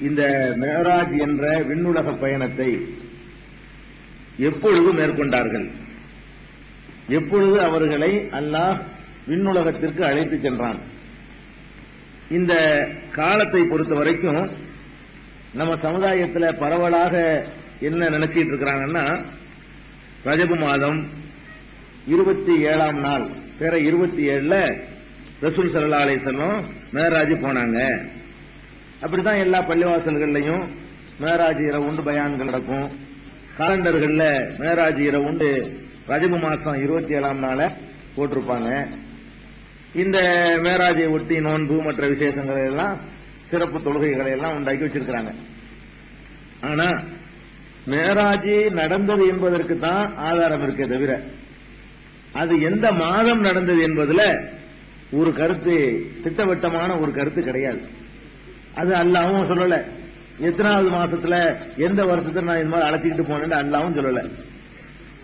இந்த மேராஜ் என்ற விண்ணுலக பயணத்தை எப்பொழுது மேற்கொண்டார்கள்? எப்பொழுது அவர்களை அல்லாஹ் விண்ணுலகத்திற்கு அழைத்து சென்றான்? இந்த காலத்தை பொறுத்த வரைக்கும் நம்ம சமுதாயத்தில் பரவலாக என்ன நினைச்சிட்டு இருக்கிறாங்கன்னா, ரஜபு மாதம் 27ஆம் நாள் பிற 27ல ரசூல் ஸல்லல்லாஹு அலைஹி வஸல்லம் மேராஜ் போனாங்க. அப்படித்தான் எல்லா பள்ளிவாசல்கள்லையும் மேராஜ் இரவு உண்டு பயான்கள் நடக்கும். காலண்டர்கள்ல மேராஜ் இரவு உண்டு ரஜபு மாசம் 27ஆம் நாள போட்டிருப்பாங்க. இந்த மேராஜை ஒட்டி நோன்பு மற்ற விசேஷங்களை எல்லாம் சிறப்பு தொழுகைகளை எல்லாம் உண்டாக்கி வச்சிருக்கிறாங்க. ஆனா மேராஜ் நடந்தது என்பதற்கு தான் ஆதாரம் இருக்கே தவிர அது எந்த மாதம் நடந்தது என்பதுல ஒரு கருத்து, திட்டவட்டமான ஒரு கருத்து கிடையாது. அது அல்லாஹ்வும் சொல்லல. எத்தனாவது மாசத்துல எந்த வருஷத்துல நான் இந்த மாதிரி அழைச்சிக்கிட்டு போனேன்னு அல்லாஹ்வும் சொல்லல.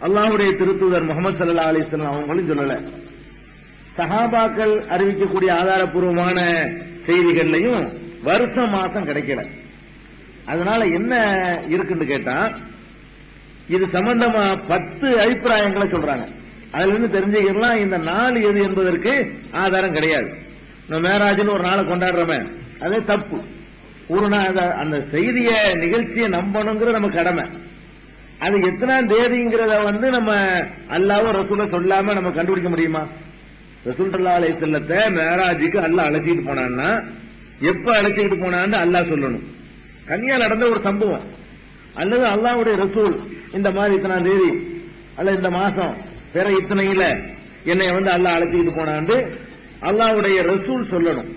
அல்லாஹ்வுடைய திருத்தூதர் முஹம்மது ஸல்லல்லாஹு அலைஹி வஸல்லம் அவங்களும் சொல்லல. சஹாபாக்கள் அறிவிக்கக்கூடிய ஆதாரப்பூர்வமான செய்திகள்லையும் வருஷம் மாசம் கிடைக்கல. அதனால என்ன இருக்குன்னு கேட்டா, இது சம்பந்தமா 10 அபிப்பிராயங்களை சொல்றாங்க. அதுல இருந்து தெரிஞ்சுக்கலாம் இந்த நாள் எது என்பதற்கு ஆதாரம் கிடையாது. நம்ம மேராஜ்னு ஒரு நாளை கொண்டாடுறோமே, அதே தப்பு. ஒரு நாள் அந்த செய்திய நிகழ்ச்சியை நம்பணுங்கிற நம்ம கடமை. அது எத்தனாம் தேதிங்கிறத நம்ம அல்லாஹ்வோ ரசூல சொல்லாம நம்ம கண்டுபிடிக்க முடியுமா? ரசூல் ஸல்லல்லாஹு அலைஹி வஸல்லத்தை மேராஜுக்கு அல்லாஹ் அழைச்சிட்டு போனான்னா எப்ப அழைச்சிட்டு போனான்னு அல்லாஹ் சொல்லணும். கன்னியா நடந்த ஒரு சம்பவம் அல்லது அல்லாஹ்வுடைய ரசூல் இந்த மாதிரி இத்தனாம் தேதி அல்ல இந்த மாசம் வேற இத்தனையில என்னை அல்லாஹ் அழைச்சிட்டு போனான்னு அல்லாஹ்வுடைய ரசூல் சொல்லணும்.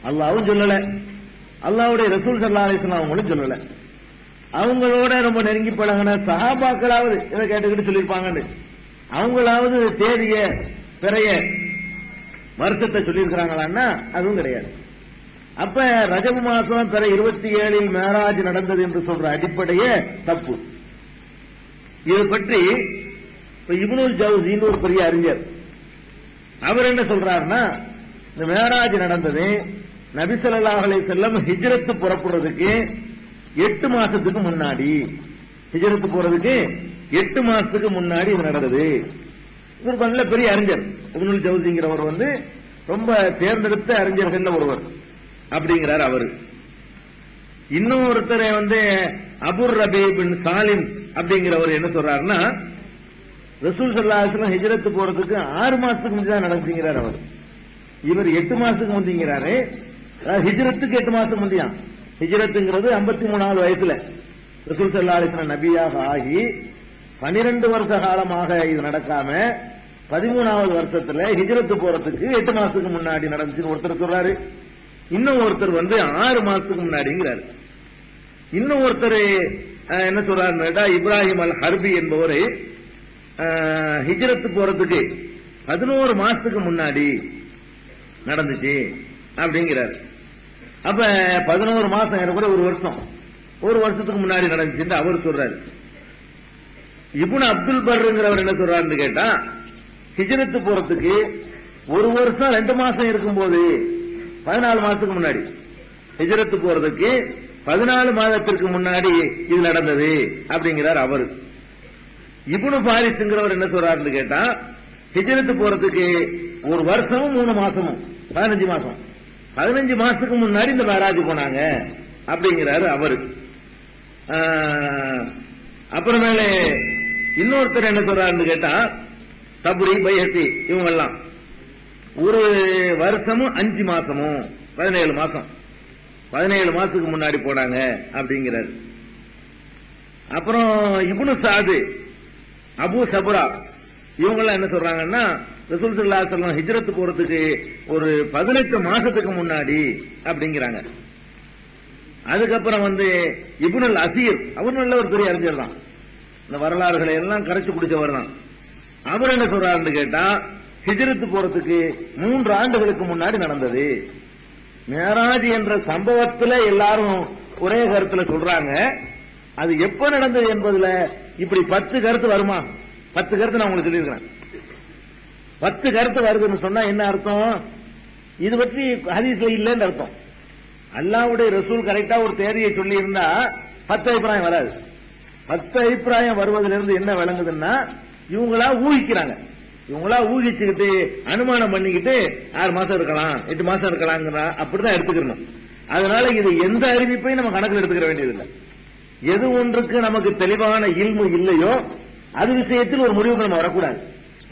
அல்லாஹ்வும் சொல்லல, அல்லாஹ்வுடைய ரசூல் ஸல்லல்லாஹு அலைஹி வஸல்லம் அவங்களும் சொல்லல. அவங்களோட ரொம்ப நெருங்கி பழகின சஹாபாக்களாவது இதை கேட்டுக்கிட்டு சொல்லியிருப்பாங்கன்னு அவங்களாவது தேதிய பிறைய வருஷத்தை சொல்லியிருக்கிறாங்களான்னா அதுவும் கிடையாது. அப்ப ரஜபு மாசம் பிற 27இல் மேராஜ் நடந்தது என்று சொல்ற அடிப்படையே தப்பு. இது பற்றி இப்னுல் ஜௌஸின்னு ஒரு பெரிய அறிஞர், அவர் என்ன சொல்றாருன்னா, இந்த மேராஜ் நடந்தது நபி ஸல்லல்லாஹு அலைஹி வஸல்லம் ஹிஜ்ரத் புறப்படுறதுக்கு 8 மாசத்துக்கு முன்னாடி, ஹிஜ்ரத் போறதுக்கு 8 மாசத்துக்கு முன்னாடி இது நடந்தது. இவர் நல்ல பெரிய அறிஞர். இப்னுல் ஜௌஸிங்கிறவர் ரொம்ப தேர்ந்தெடுத்த அறிஞர்கள் ஒருவர் அப்படிங்கிறார் அவரு. இன்னும் ஒருத்தரை அபுர் ரபி பின் சாலிம் அப்படிங்கிறவர் என்ன சொல்றாருன்னா, ரசூல் ஸல்லல்லாஹு அலைஹி வஸல்லம் ஹிஜ்ரத் போறதுக்கு 6 மாசத்துக்கு முன்னாடி தான் நடந்துங்கிறார் அவர். இவர் 8 மாசத்துக்கு முந்திங்கிறாரு. ஹிஜ்ரத்துக்கு 8 மாசம் முந்தியான். ஹிஜ்ரத்துங்கிறது 53வது வயசுல ரசூல் ஸல்லல்லாஹு அலைஹி வஸல்லம் நபியாக ஆகி 12 வருஷ காலமாக இது நடக்காம 13வது வருஷத்துல ஹிஜ்ரத் போறதுக்கு 8 மாசத்துக்கு முன்னாடி நடந்துச்சுன்னு ஒருத்தர் சொல்றாரு. இன்னும் ஒருத்தர் 6 மாசத்துக்கு முன்னாடிங்கிறாரு. இன்னும் ஒருத்தர் என்ன சொல்றாருன்னா, இப்ராஹிம் அல் ஹர்பி என்பவர் ஹிஜ்ரத் போறதுக்கு 11 மாசத்துக்கு முன்னாடி நடந்துச்சு அப்படிங்கிறாரு. அப்ப 11 மாசம் கூட ஒரு வருஷத்துக்கு முன்னாடி நடந்துச்சு அவர் சொல்றாரு. இப்னு அப்துல் பர்ங்கிறவர் என்ன சொல்றாருன்னு கேட்டா, ஹிஜ்ரத் போறதுக்கு 1 வருஷம் 2 மாசம் இருக்கும்போது 14 மாசத்துக்கு முன்னாடி, ஹிஜ்ரத் போறதுக்கு 14 மாதத்திற்கு முன்னாடி இது நடந்தது அப்படிங்கிறார் அவரு. இப்னு பாரிஸ்ங்கிறவர் என்ன சொல்றாருன்னு கேட்டா, ஹிஜ்ரத் போறதுக்கு 1 வருஷமும் 3 மாசமும் 15 மாசம், 15 மாசத்துக்கு முன்னாடி இந்த மேராஜ் போனாங்க அப்படிங்கிறாரு அவரு. அப்புறமேலே இன்னொருத்தர் என்ன சொல்றாருன்னு கேட்டா, தபுரி பைஹத்தி இவங்க எல்லாம் 1 வருஷமும் 5 மாசமும் 17 மாசம், 17 மாசத்துக்கு முன்னாடி போனாங்க அப்படிங்கிறார். அப்புறம் இப்னு சாது, அபு சபுரா இவங்க எல்லாம் என்ன சொல்றாங்கன்னா, ரசூல் ஸல்லல்லாஹு அலைஹி வஸல்லம் ஹிஜ்ரத் போறதுக்கு ஒரு 18 மாசத்துக்கு முன்னாடி அப்படிங்கிறாங்க. அதுக்கப்புறம் இப்னுல் அசீர், அவர் நல்ல ஒரு பெரிய அறிஞர் தான், இந்த வரலாறுகளை எல்லாம் கரைச்சு குடிச்சவர் தான். அவர் என்ன சொல்றாருன்னு கேட்டா, ஹிஜ்ரத் போறதுக்கு 3 ஆண்டுகளுக்கு முன்னாடி நடந்தது. மேராஜ் என்ற சம்பவத்துல எல்லாரும் ஒரே கருத்துல சொல்றாங்க. அது எப்ப நடந்தது என்பதுல இப்படி 10 கருத்து வருமா? 10 கருத்து நான் உங்களுக்கு சொல்லியிருக்கிறேன். 10 கருத்து வருதுன்னு சொன்னா என்ன அர்த்தம்? இது பற்றி ஹதீஸ்ல இல்லைன்னு அர்த்தம். அல்லாஹ்வுடைய ரசூல் கரெக்டா ஒரு தேதியை சொல்லி இருந்தா 10 அபிப்பிராயம் வராது. 10 அபிப்பிராயம் வருவதிலிருந்து என்ன விளங்குதுன்னா, இவங்களா ஊகிக்கிறாங்க. இவங்களா ஊகிச்சுக்கிட்டு அனுமானம் பண்ணிக்கிட்டு 6 மாசம் இருக்கலாம், 8 மாசம் இருக்கலாங்கிற அப்படிதான் எடுத்துக்கணும். அதனால இது எந்த அறிவிப்பையும் நம்ம கணக்கில் எடுத்துக்கிற வேண்டியதில்லை. எது ஒன்றுக்கு நமக்கு தெளிவான இல்மு இல்லையோ அது விஷயத்தில் ஒரு முடிவுக்கு நம்ம வரக்கூடாது.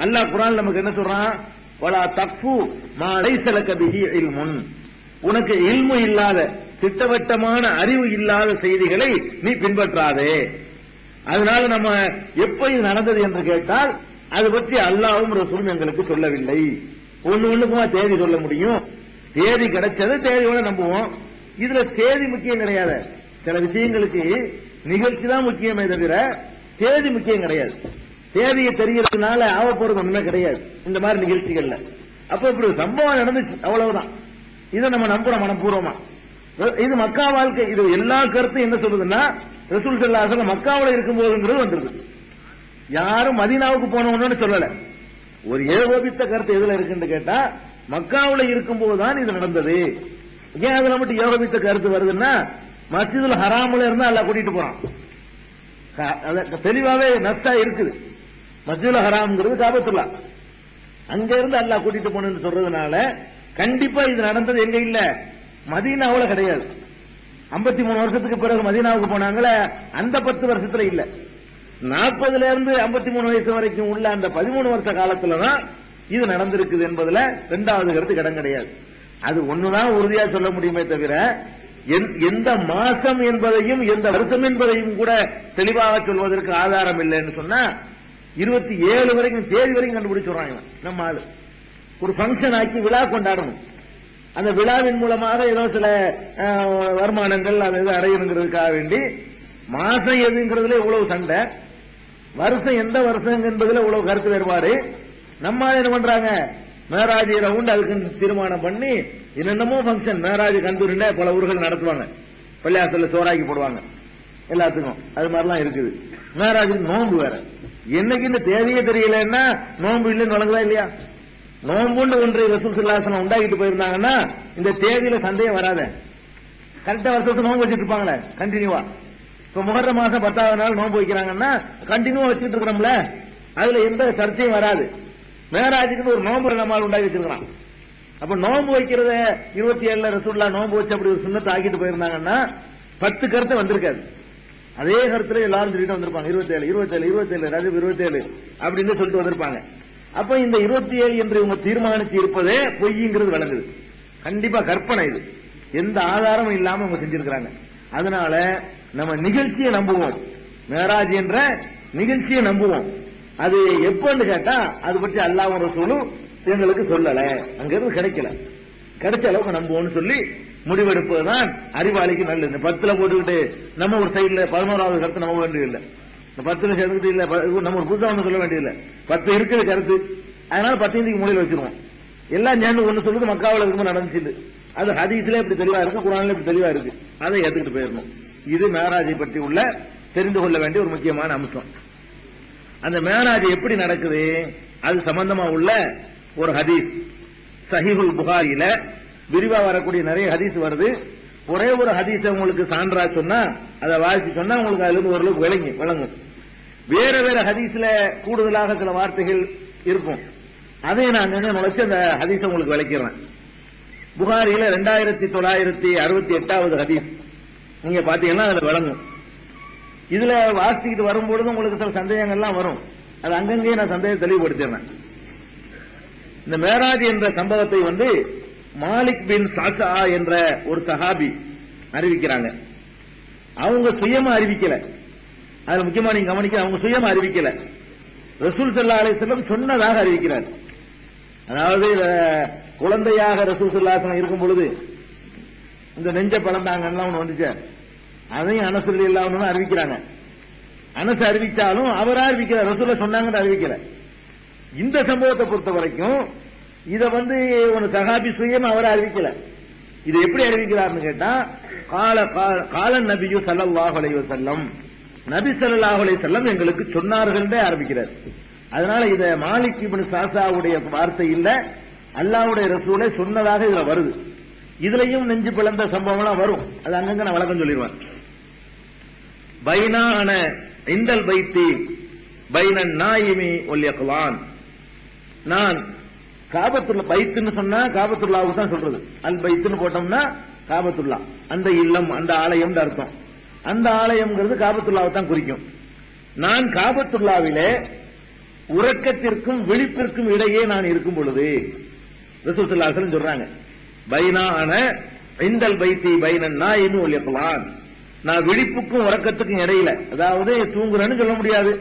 அல்லாஹ் குர்ஆன் நமக்கு என்ன சொல்றான், வலா தக்ஃபு மா லைஸ லக பிஹி இல்முன், உனக்கு இல்மு இல்லாத திட்டவட்டமான அறிவு இல்லாத செய்திகளை நீ பின்பற்றாதே. அதனால நம்ம எப்ப இது நடந்தது என்று கேட்டால் அது பற்றி அல்லாஹ்வும் ரசூலும் எங்களுக்கு சொல்லவில்லை. ஒண்ணுக்குமா தேதி சொல்ல முடியும். தேதி கிடைச்சது தேதியோட நம்புவோம். இதுல தேதி முக்கியம் கிடையாது. சில விஷயங்களுக்கு நிகழ்ச்சி தான் முக்கியமே தவிர தேதி முக்கியம் கிடையாது. தேதியை தெரியறதுனால ஆக போறது ஒண்ணுமே கிடையாது இந்த மாதிரி நிகழ்ச்சிகள்ல. அப்ப இப்படி ஒரு சம்பவம் நடந்துச்சு, அவ்வளவுதான். இதை நம்ம நம்புறோம் மனப்பூர்வமா. இது மக்கா வாழ்க்கை. இது எல்லா கருத்தும் என்ன சொல்லுதுன்னா, ரசூல் ஸல்லல்லாஹு அலைஹி வஸல்லம் மக்காவுல இருக்கும் போதுங்கிறது வந்துருது. யாரும் மதீனாவுக்கு போனவன்னு சொல்லல. ஒரு ஏகோபித்த கருத்து எதுல இருக்குன்னு கேட்டா, மக்காவுல இருக்கும் போதுதான் இது நடந்தது. ஏன் அதுல மட்டும் ஏகோபித்த கருத்து வருதுன்னா, மஸ்ஜிதுல் ஹராமுல இருந்தா அல்லாஹ் கூட்டிட்டு போறான். தெளிவாவே நஸ்தா இருக்குது. மஸ்ஜிதுல் ஹராம்ங்கிறது காபத்துல்லா, அங்க இருந்து அல்லாஹ் கூட்டிட்டு போனு சொல்றதுனால கண்டிப்பா இது நடந்தது எங்க இல்ல, மதீனாவுல கிடையாது. 53 வருஷத்துக்கு பிறகு மதீனாவுக்கு போனாங்களே, அந்த 10 வருஷத்துல இல்ல. 40 இருந்து 53 வயசு வரைக்கும் உள்ள அந்த 13 வருஷ காலத்துலதான் இது நடந்திருக்குது என்பதுல இரண்டாவது கருத்து இடம் கிடையாது. அது ஒண்ணுதான் உறுதியா சொல்ல முடியுமே தவிர எந்த மாசம் என்பதையும் எந்த வருஷம் என்பதையும் கூட தெளிவாக சொல்வதற்கு ஆதாரம் இல்லைன்னு சொன்னா, 27 வரைக்கும் தேதி வரைக்கும் கண்டுபிடிச்சுறாங்க. நம்ம ஆளு ஒரு பங்கன் ஆக்கி விழா கொண்டாடணும். அந்த விழாவின் மூலமாக ஏதோ சில வருமானங்கள் அதை அடையணுங்கிறதுக்காக வேண்டி மாசம் எதுங்கிறதுல இவ்வளவு சண்டை, வருஷம் எந்த வருஷம் என்பதுல இவ்வளவு கருத்து வேறுபாடு. நம்ம என்ன பண்றாங்க, மேராஜ் ரவுண்ட் அதுக்கு தீர்மானம் பண்ணி என்னென்னமோ பங்கன், மேராஜ் கந்தூரில பல ஊர்கள் நடத்துவாங்க. பள்ளியாசல்ல சோறாக்கி போடுவாங்க எல்லாத்துக்கும். அது மாதிரிலாம் இருக்குது. மேராஜுக்கு நோன்பு வேற. என்னைக்கு இந்த தேதியே தெரியலன்னா நோன்பு இல்லைன்னு வழங்குதா இல்லையா? நோன்புன்னு ஒன்றை ரசூல் ஸல்லல்லாஹு அலைஹி வஸல்லம் உண்டாக்கிட்டு போயிருந்தாங்கன்னா இந்த தேதியில சந்தேகம் வராத. கரெக்டா வருஷத்துக்கு நோன்பு வச்சுட்டு இருப்பாங்களே கண்டினியூவா. இப்ப முஹர்ரம் மாசம் 10வது நாள் நோன்பு வைக்கிறாங்கன்னா கண்டினியூவா வச்சுட்டு இருக்கிறோம்ல, அதுல எந்த சர்ச்சையும் வராது. மேராஜுக்குன்னு ஒரு நோன்பு நம்மால் உண்டாக்கி வச்சிருக்கலாம். அப்ப நோன்பு வைக்கிறத 27 ரசூலுல்லாஹ் நோன்பு வச்சு அப்படி ஒரு சுன்னத்தை ஆக்கிட்டு போயிருந்தாங்கன்னா 10 கருத்து வந்திருக்காது. அதே கருத்துல எல்லாரும் சொல்லிட்டு வந்திருப்பாங்க. 27 ரஜப் 27 அப்படின்னு சொல்லிட்டு வந்திருப்பாங்க. அப்ப இந்த 27 என்று இவங்க தீர்மானிச்சு இருப்பதே பொய்ங்கிறது விளங்குது. கண்டிப்பா கற்பனை, இது எந்த ஆதாரமும் இல்லாம அவங்க செஞ்சிருக்கிறாங்க. அதனால நம்ம நிகழ்ச்சியை நம்புவோம், மேராஜ் என்ற நிகழ்ச்சியை நம்புவோம். அது எப்பன்னு கேட்டா அது பற்றி அல்லாஹ்வும் ரசூலும் எங்களுக்கு சொல்லல, அங்கிருந்து கிடைக்கல, கிடைச்ச அளவுக்கு நம்புவோம்னு சொல்லி முடிவெடுப்பதுதான் அறிவாளிக்கு நல்லது. இந்த 10ல போட்டுக்கிட்டு நம்ம ஒரு சைடுல 11வது கருத்து நம்ப வேண்டியதில்லை. இந்த 10ல சேர்ந்துட்டு இல்ல நம்ம ஒரு புதுசா ஒண்ணு சொல்ல வேண்டியதில்லை. 10 இருக்குது கருத்து, அதனால 10 மூலையில் வச்சிருவோம். எல்லாம் சேர்ந்து ஒண்ணு சொல்லுது மக்காவுல இருக்கும்போது நடந்துச்சு. அது ஹதீஸ்ல இப்படி தெளிவா இருக்கு, குர்ஆன்ல இப்படி தெளிவா இருக்கு, அதை ஏத்துக்கிட்டு போயிடணும். இது மேராஜை பற்றி உள்ள தெரிந்து கொள்ள வேண்டிய ஒரு முக்கியமான அம்சம். அந்த மேராஜ் எப்படி நடக்குது அது சம்பந்தமா உள்ள ஒரு ஹதீஸ் சஹீஹுல் புகாரியில விரிவா வரக்கூடிய நிறைய ஹதீஸ் வருது. ஒரே ஒரு ஹதீஸ் உங்களுக்கு சான்றா சொன்னா அதை வாசிச்சு சொன்னா உங்களுக்கு அதுல இருந்து ஓரளவுக்கு விளங்கும். வேற வேற ஹதீஸ்ல கூடுதலாக சில வார்த்தைகள் இருக்கும், அதை நான் நுழைச்சு அந்த ஹதீஸை உங்களுக்கு விளக்கிறேன். புகாரியில 2968வது ஹதீஸ் நீங்க பாத்தீங்கன்னா அதுல விளங்கும். இதுல வாசிக்கிட்டு வரும்பொழுது உங்களுக்கு சில சந்தேகங்கள்லாம் வரும். அது அங்கங்கே நான் சந்தேகம் தெளிவுபடுத்திடுறேன். இந்த மேராஜ் என்ற சம்பவத்தை மாலிக் பின் சாசா என்ற ஒரு சஹாபி அறிவிக்கிறாங்க. அவங்க சுயமா அறிவிக்கல, அதுல முக்கியமா நீங்க கவனிக்க, அவங்க சுயமா அறிவிக்கல, ரசூல் ஸல்லல்லாஹு அலைஹி வஸல்லம் சொன்னதாக அறிவிக்கிறார். அதாவது குழந்தையாக ரசூல் ஸல்லல்லாஹு அலைஹி வஸல்லம் இருக்கும் பொழுது இந்த நெஞ்ச பழந்தாங்கலாம் ஒண்ணு வந்துச்சு, அதையும் அனஸ் ரலியல்லாஹு அன்ஹு அறிவிக்கிறாங்க. அனஸ் அறிவிச்சாலும் அவரா அறிவிக்கிறார், ரசூலுல்லாஹ் சொன்னாங்கன்னு அறிவிக்கல. இந்த சம்பவத்தை பொறுத்த வரைக்கும் இத ஒரு சஹாபி சுயமா அவரை அறிவிக்கல. இது எப்படி அறிவிக்கிறார்னு கேட்டா, கால நபியு ஸல்லல்லாஹு அலைஹி வஸல்லம், நபி ஸல்லல்லாஹு அலைஹி வஸல்லம் எங்களுக்கு சொன்னார்கள் ஆரம்பிக்கிறார். அதனால இத மாலிக் இப்னு சாசாவுடைய வார்த்தை இல்ல, அல்லாஹ்வுடைய ரசூலை சொன்னதாக இதுல வருது. இதுலயும் நெஞ்சு பிளந்த சம்பவம்லாம் வரும். அது அங்கங்க நான் வழக்கம் சொல்லிடுவேன். பைனா அன இந்தல் பைத்தி பைனன் நாயிமி ஒல் யக்லான். நான் காபத்துல்லா பைத்துன்னு சொன்னா காபத்துல்லாவுக்கு தான் சொல்றது. அல் பைத்துன்னு போட்டோம்னா காபத்துல்லா, அந்த இல்லம், அந்த ஆலயம் அர்த்தம். அந்த ஆலயம்ங்கிறது காபத்துல்லாவை தான் குறிக்கும். நான் காபத்துல்லாவிலே உறக்கத்திற்கும் விழிப்பிற்கும் இடையே நான் இருக்கும் பொழுது ரசூல் ஸல்லல்லாஹு அலைஹி வஸல்லம் சொல்றாங்க, பைனா அன இந்தல் பைத்தி பைனன் நாயிமி ஒல் யக்லான். நான் விழிப்புக்கும் உறக்கத்துக்கும் இடையில, அதாவது தூங்குறேன்னு சொல்ல முடியாது.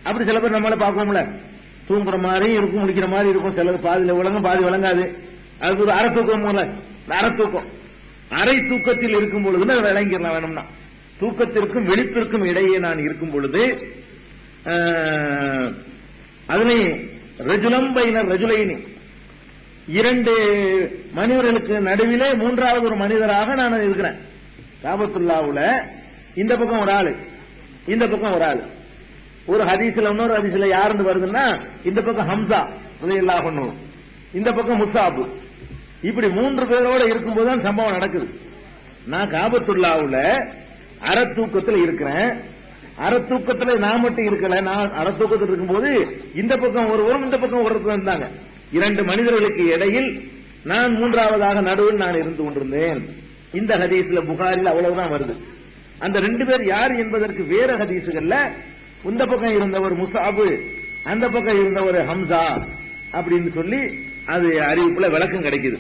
அப்படி சில பேர் நம்மள பார்ப்போம்ல, தூங்குற மாதிரி இருக்கும், முடிக்கிற மாதிரி இருக்கும். சிலர் பாதியில விளங்கும், பாதி விளங்காது. அது ஒரு அரை தூக்கம், அரை தூக்கம். அரை தூக்கத்தில் இருக்கும் பொழுது விளங்கிடலாம் வேணும்னா. தூக்கத்திற்கும் விழிப்பிற்கும் இடையே நான் இருக்கும் பொழுது அதனை ரஜுலம் பைனர் ரஜுலைனி, இரண்டு மனிதர்களுக்கு நடுவிலே மூன்றாவது ஒரு மனிதராக நான் இருக்கிறேன். காபத்துல்லாவுல இந்த பக்கம் ஒரு ஆளு, இந்த பக்கம் ஒரு ஆளு. ஒரு ஹதீஸ்ல இன்னொரு ஹதீஸ்ல யாருன்னு வருதுன்னா, இந்த பக்கம் ஹம்சா ரலியல்லாஹு அன்ஹு, இந்த பக்கம் முஸாப். இப்படி மூன்று பேரோட இருக்கும்போது தான் சம்பவம் நடக்குது. நான் காபத்துல்லாவுல அரை தூக்கத்தில் இருக்கிறேன். அரை தூக்கத்துல நான் மட்டும் இருக்கல. நான் அரை தூக்கத்தில் இருக்கும்போது இந்த பக்கம் ஒருவரும் இந்த பக்கம் ஒருத்தர் இருந்தாங்க. இரண்டு மனிதர்களுக்கு இடையில் நான் மூன்றாவதாக நடுவில் நான் இருந்து கொண்டிருந்தேன். இந்த ஹதீஸ்ல புகாரில் அவ்வளவுதான் வருது. அந்த ரெண்டு பேர் யார் என்பதற்கு வேற ஹதீசுகள்ல இந்த பக்கம் இருந்தவர் முஸாபு, அந்த பக்கம் இருந்தவர் ஹம்சா அப்படின்னு சொல்லி அது அறிவிப்புல விளக்கம் கிடைக்குது.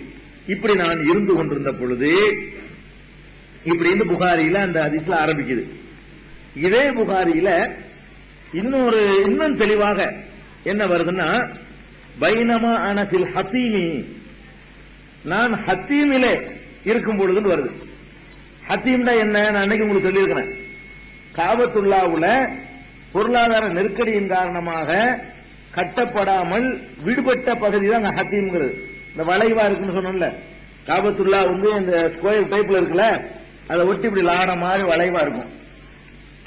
இப்படி நான் இருந்து கொண்டிருந்த பொழுது இப்படின்னு புகாரியில அந்த ஹதீஸ்ல ஆரம்பிக்குது. இதே புகாரியில இன்னும் தெளிவாக என்ன வருதுன்னா, பைனமா அனஃபில் ஹத்தீமி, நான் ஹத்தீமிலே இருக்கும் பொழுதுன்னு வருது. ஹத்தீம்னா என்ன, நான் அன்னைக்கு உங்களுக்கு சொல்லியிருக்கிறேன். காபத்துல்லாவுல பொருளாதார நெருக்கடியின் காரணமாக கட்டப்படாமல் விடுபட்ட பகுதி தான் ஹத்தீம்ங்கிறது. இந்த வளைவா இருக்குன்னு சொன்னோம்ல, காபத்துல்லா இந்த ஸ்கொயர் டைப்ல இருக்குல்ல, அதை ஒட்டி இப்படி லாட மாதிரி வளைவா இருக்கும்.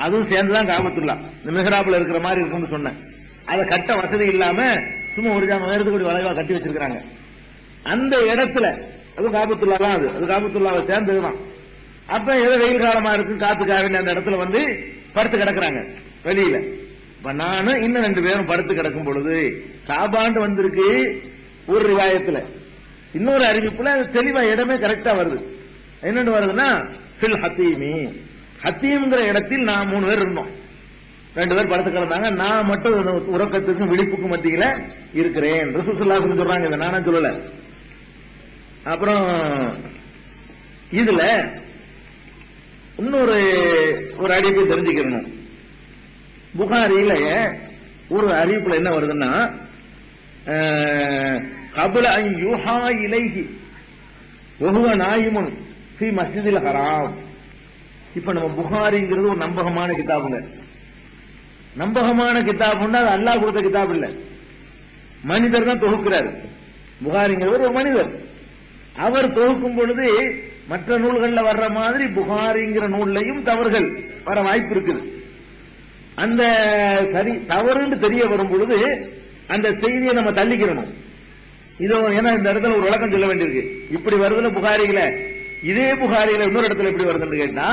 அதுவும் சேர்ந்துதான் காபத்துல்லா. இந்த மிஹ்ராப்ல இருக்கிற மாதிரி இருக்கும்னு சொன்னேன். அதை கட்ட வசதி இல்லாம சும்மா ஒரு ஜாம உயரத்துக்கு வளைவா கட்டி வச்சிருக்காங்க. அந்த இடத்துல அது காபத்துல்லா தான். அது காபத்துல்லாவை சேர்ந்ததுதான். அப்ப ஏதோ வெயில் காலமா இருக்கு, காத்துக்காக அந்த இடத்துல படுத்து கிடக்குறாங்க வெளியில. நானும் இன்னும் ரெண்டு பேரும் படுத்து கிடக்கும் பொழுது காபாண்டு வந்திருக்கு ஒரு ரிவாயத்துல. இன்னொரு அறிவிப்புல தெளிவா இடமே கரெக்டா வருது. என்னன்னு வருதுன்னா, ஃபில் ஹத்தீமி, ஹத்தீம்ங்கிற இடத்தில் நான் மூணு பேர் இருந்தோம். ரெண்டு பேர் படுத்து கிடந்தாங்க, நான் மட்டும் உறக்கத்துக்கும் விழிப்புக்கும் மத்தியில இருக்கிறேன். ரசூலுல்லாஹி ஸல்லல்லாஹு அலைஹி வஸல்லம் சொல்றாங்க, இதை நானா சொல்லல. அப்புறம் இதுல இன்னொரு அறிவிப்பை தெரிஞ்சுக்கணும். புகாரியில ஒரு அறிவிப்புல என்ன வருதுன்னா, கபல அன் யூஹா இலைஹி வஹுவ நாயிமுன் ஃபீ மஸ்ஜிதில் ஹராம். இப்ப நம்ம புகாரிங்கிறது ஒரு நம்பகமான கிதாபுங்க. நம்பகமான கிதாபுன்னா அது அல்லாஹ் கொடுத்த கிதாப் இல்ல, மனிதர் தான் தொகுக்கிறார். புகாரிங்கிறவர் ஒரு மனிதர். அவர் தொகுக்கும் பொழுது மற்ற நூல்கள்ல வர்ற மாதிரி புகாரிங்கிற நூல்லையும் தவறுகள் வர வாய்ப்பு இருக்குது. அந்த சரி தவறுன்னு தெரிய வரும் பொழுது அந்த செய்தியை நம்ம தள்ளிக்கிறணும். இதோ ஏன்னா இந்த இடத்துல ஒரு விளக்கம் சொல்ல வேண்டியிருக்கு. இப்படி வருதுல புகாரியில, இதே புகாரியில இன்னொரு இடத்துல எப்படி வருதுன்னு கேட்டா,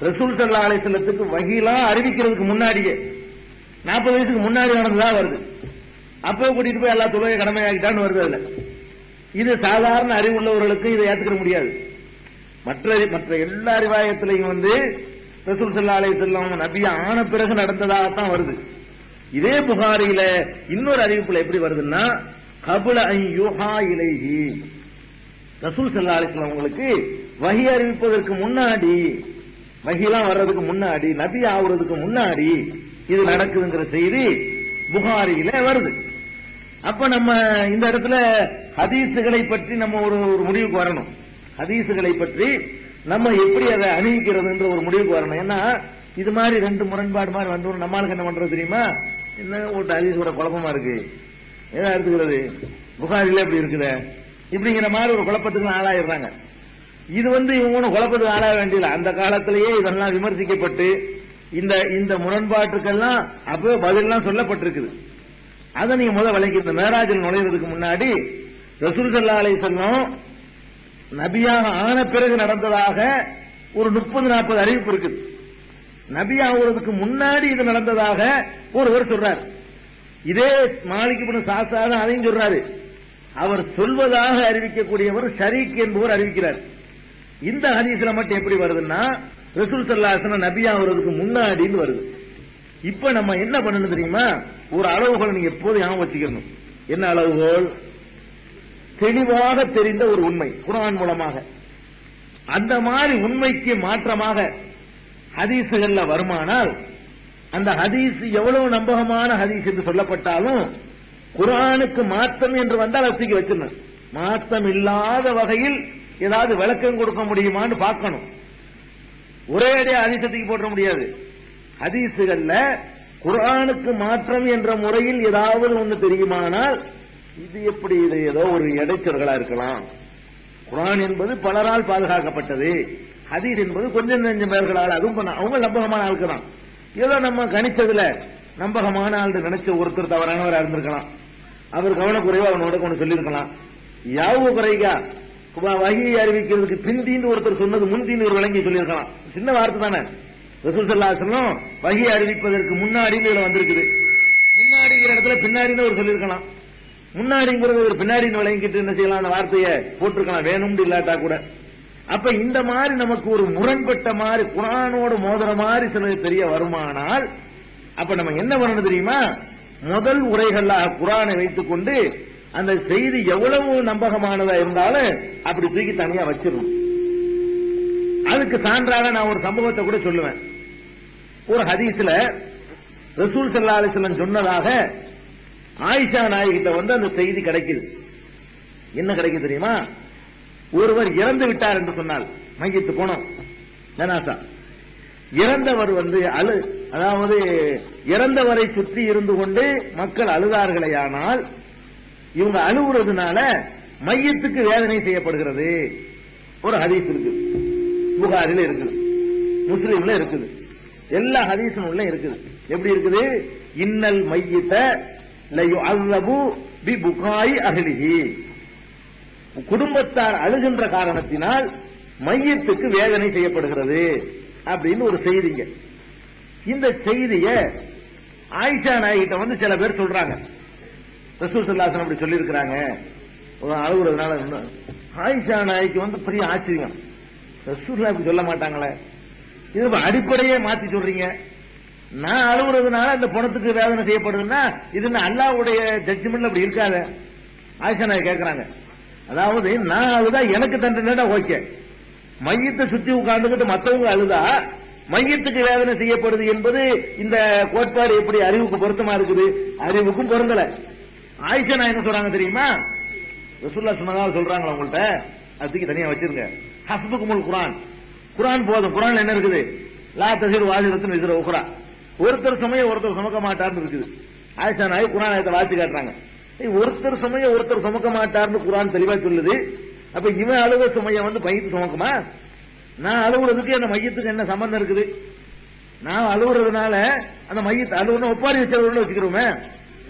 ரசூல் ஸல்லல்லாஹு அலைஹி வஸல்லத்துக்கு வஹீலாம் அறிவிக்கிறதுக்கு முன்னாடியே 40 வயசுக்கு முன்னாடி நடந்ததா வருது. அப்போ கூட்டிட்டு போய் எல்லா தொழுகை கடமையாக்கிட்டான்னு வருது. அதுல இது சாதாரண அறிவுள்ளவர்களுக்கு இதை ஏத்துக்க முடியாது. மற்ற எல்லா ரிவாயத்திலையும் ரசூல் ஸல்லல்லாஹு அலைஹி வஸல்லம் நபி ஆன பிறகு நடந்ததாகத்தான் வருது. இதே புகாரியில இன்னொரு அறிவிப்புல எப்படி வருதுன்னா, கபுல அன் யூஹா இலைஹி, ரசூல் ஸல்லல்லாஹு அலைஹி வஸல்லம் உங்களுக்கு வஹி அறிவிப்பதற்கு முன்னாடி, வஹிலாம் வர்றதுக்கு முன்னாடி, நபி ஆகுறதுக்கு முன்னாடி இது நடக்குதுங்கிற செய்தி புகாரியில வருது. அப்ப நம்ம இந்த இடத்துல ஹதீசுகளை பற்றி நம்ம ஒரு முடிவுக்கு வரணும். ஹதீசுகளை பற்றி நம்ம எப்படி அதை அணிவிக்கிறதுன்ற ஒரு முடிவுக்கு வரணும். ஏன்னா இது மாதிரி ரெண்டு முரண்பாடு மாதிரி வந்து நம்மளுக்கு என்ன பண்றது தெரியுமா, என்ன ஒரு ஹதீஸோட குழப்பமா இருக்கு, ஏதா எடுத்துக்கிறது புகாரில எப்படி இருக்குது இப்படிங்கிற மாதிரி ஒரு குழப்பத்துக்கு ஆளாயிடுறாங்க. இது இவங்க குழப்பத்துக்கு ஆளாக வேண்டியதில்லை. அந்த காலத்திலேயே இதெல்லாம் விமர்சிக்கப்பட்டு இந்த முரண்பாட்டுக்கெல்லாம் அப்பவே பதிலெல்லாம் சொல்லப்பட்டிருக்குது. அதை நீங்க முதல் விளக்கி, இந்த மேராஜில் நுழைவதற்கு முன்னாடி ரசூல் ஸல்லல்லாஹு அலைஹி வஸல்லம் நபியாக ஆன பிறகு நடந்ததாக ஒரு 30-40 அறிவிப்பு இருக்குது. நபியாகிறதுக்கு முன்னாடி இது நடந்ததாக ஒருவர் சொல்றார். இதே மாலிக் இப்னு சாஸா தான் அதையும் சொல்றாரு. அவர் சொல்வதாக அறிவிக்கக்கூடியவர் ஷரீக் என்பவர் அறிவிக்கிறார். இந்த ஹதீஸ்ல மட்டும் எப்படி வருதுன்னா ரசூல் ஸல்லல்லாஹு அலைஹி வஸல்லம் நபியாகிறதுக்கு முன்னாடின்னு வருது. இப்ப நம்ம என்ன பண்ணணும் தெரியுமா? ஒரு அளவுகோல் நீங்க எப்போதும் ஞாபகம் வச்சுக்கணும். என்ன அளவுகோல்? தெளிவாக தெரிந்த ஒரு உண்மை குர்ஆன் மூலமாக, அந்த மாதிரி உண்மைக்கு மாற்றமாக ஹதீசுகள்ல வருமானால் அந்த ஹதீஸ் எவ்வளவு நம்பகமான ஹதீஸ் என்று சொல்லப்பட்டாலும் குர்ஆனுக்கு மாற்றம் என்று வந்தால் அதை தூக்கி வச்சிடணும். மாற்றம் இல்லாத வகையில் ஏதாவது விளக்கம் கொடுக்க முடியுமான்னு பார்க்கணும். ஒரே அடியா ஹதீஸை போட முடியாது. ஹதீசுகள்ல குர்ஆனுக்கு மாற்றம் என்ற முறையில் ஏதாவது ஒன்று தெரியுமானால் இது எப்படி, இது ஏதோ ஒரு இடைச்சொற்களா இருக்கலாம். குர்ஆன் என்பது பலரால் பாதுகாக்கப்பட்டது, ஹதீஸ் என்பது கொஞ்சம் நெஞ்சம் பேர்களால், அதுவும் அவங்க நம்பகமான ஆளுக்கு தான். ஏதோ நம்ம கணிச்சதுல நம்பகமான ஆள் நினைச்ச ஒருத்தர் தவறானவராக இருந்திருக்கலாம். அவர் கவனக்குறைவா அவனோட கொண்டு சொல்லியிருக்கலாம். யாவு குறைகா வஹி அறிவிக்கிறதுக்கு பிந்தின்னு ஒருத்தர் சொன்னது முந்தின்னு ஒரு விளங்கி சொல்லியிருக்கலாம். சின்ன வார்த்தை தானே. ரசூல் ஸல்லல்லாஹு அலைஹி வஸல்லம் வஹி அறிவிப்பதற்கு முன்னாடின்னு இதுல வந்திருக்குது. முன்னாடிங்கிற இடத்துல பின்னாடின்னு ஒரு சொல்லியிருக்கலாம். முன்னாடிங்கிறது ஒரு பின்னாடின்னு விளங்கிட்டு என்ன செய்யலாம், அந்த வார்த்தையை போட்டிருக்கலாம் வேணும்னு இல்லாட்டா கூட. அப்ப இந்த மாதிரி நமக்கு ஒரு முரண்பட்ட மாதிரி குர்ஆனோடு மோதுற மாதிரி சிலது தெரிய வருமானால் அப்ப நம்ம என்ன பண்ணணும் தெரியுமா? முதல் உரைகளாக குர்ஆனை வைத்துக் கொண்டு அந்த செய்தி எவ்வளவு நம்பகமானதா இருந்தாலும் அப்படி தூக்கி தனியா வச்சிடணும். அதுக்கு சான்றாக நான் ஒரு சம்பவத்தை கூட சொல்லுவேன். ஒரு ஹதீஸ்ல ரசூல் ஸல்லல்லாஹு அலைஹி வஸல்லம் சொன்னதாக ஆயிஷா நாயகிட்ட வந்து அந்த செய்தி கிடைக்குது. என்ன கிடைக்குது தெரியுமா? ஒருவர் இறந்து விட்டார் என்று சொன்னால் மையத்து போனோம் ஜனாசா, இறந்தவர் வந்து அதாவது இறந்தவரை சுற்றி இருந்து கொண்டு மக்கள் அழுதார்களேயானால் இவங்க அழுகுறதுனால மையத்துக்கு வேதனை செய்யப்படுகிறது. ஒரு ஹதீஸ் இருக்கு, புகாரில இருக்குது, முஸ்லிம்ல இருக்குது, எல்லா ஹதீஸும் உள்ள இருக்குது. எப்படி இருக்குது? இன்னல் மையித லயுஅஸபு பிபுகாய் அஹ்லிஹி, குடும்பத்தார் அழுகின்ற காரணத்தினால் மையத்துக்கு வேதனை செய்யப்படுகிறது அப்படின்னு ஒரு செய்திங்க. இந்த செய்திய ஆயிஷா நாயகிட்ட வந்து சில பேர் சொல்றாங்க. ரசூல் ஸல்லல்லாஹு அலைஹி வஸல்லம் அப்படி சொல்லி இருக்கிறாங்க அழுகுறதுனால. ஆயிஷா நாயகிக்கு வந்து பெரிய ஆச்சரியம், ரசூலுல்லாஹ் இப்படி சொல்ல மாட்டாங்களே, இது அடிப்படையே மாத்தி சொல்றீங்க. நான் அழுகுறதுனால அந்த பணத்துக்கு வேதனை செய்யப்படுதுன்னா இது அல்லாஹ்வுடைய ஜட்ஜ்மெண்ட்ல அப்படி இருக்காத. ஆயிஷா நாயகி கேட்கிறாங்க, அதாவது நான் அழுதா எனக்கு தண்டனை ஓகே, மையத்தை சுத்தி உட்கார்ந்துகிட்டு மற்றவங்க அழுதா மையத்துக்கு வேதனை செய்யப்படுது என்பது இந்த கோட்பாடு எப்படி அறிவுக்கு பொருத்தமா இருக்குது? அறிவுக்கும் பொருந்தல. ஆயிஷா நான் என்ன சொல்றாங்க தெரியுமா? ரசூலுல்லாஹ் சொன்னதாக சொல்றாங்களா உங்கள்ட்ட? அதுக்கு தனியா வச்சிருங்க. ஹஸ்புக்குமுல் குர்ஆன், குர்ஆன் போதும். குர்ஆன்ல என்ன இருக்குது? லா தஸிரு வாஹிதத்துன் விஸ்ர உக்ரா, ஒருத்தர் சுமையை ஒருத்தர் சுமக்க மாட்டார்னு இருக்குது. ஆயிஷா நாயகி குர்ஆன் ஆயத்தை வாசி காட்டுறாங்க. ஒருத்தர் சுமையை ஒருத்தர் சுமக்க மாட்டார்னு குர்ஆன் தெளிவா சொல்லுது. அப்ப இவன் அழுவ சுமையை வந்து மையத்து சுமக்குமா? நான் அழுகுறதுக்கு அந்த மையத்துக்கு என்ன சம்பந்தம் இருக்குது? நான் அழுகுறதுனால அந்த மையத்தை அழுகுன ஒப்பாரி வச்சவர்கள் வச்சுக்கிறோமே,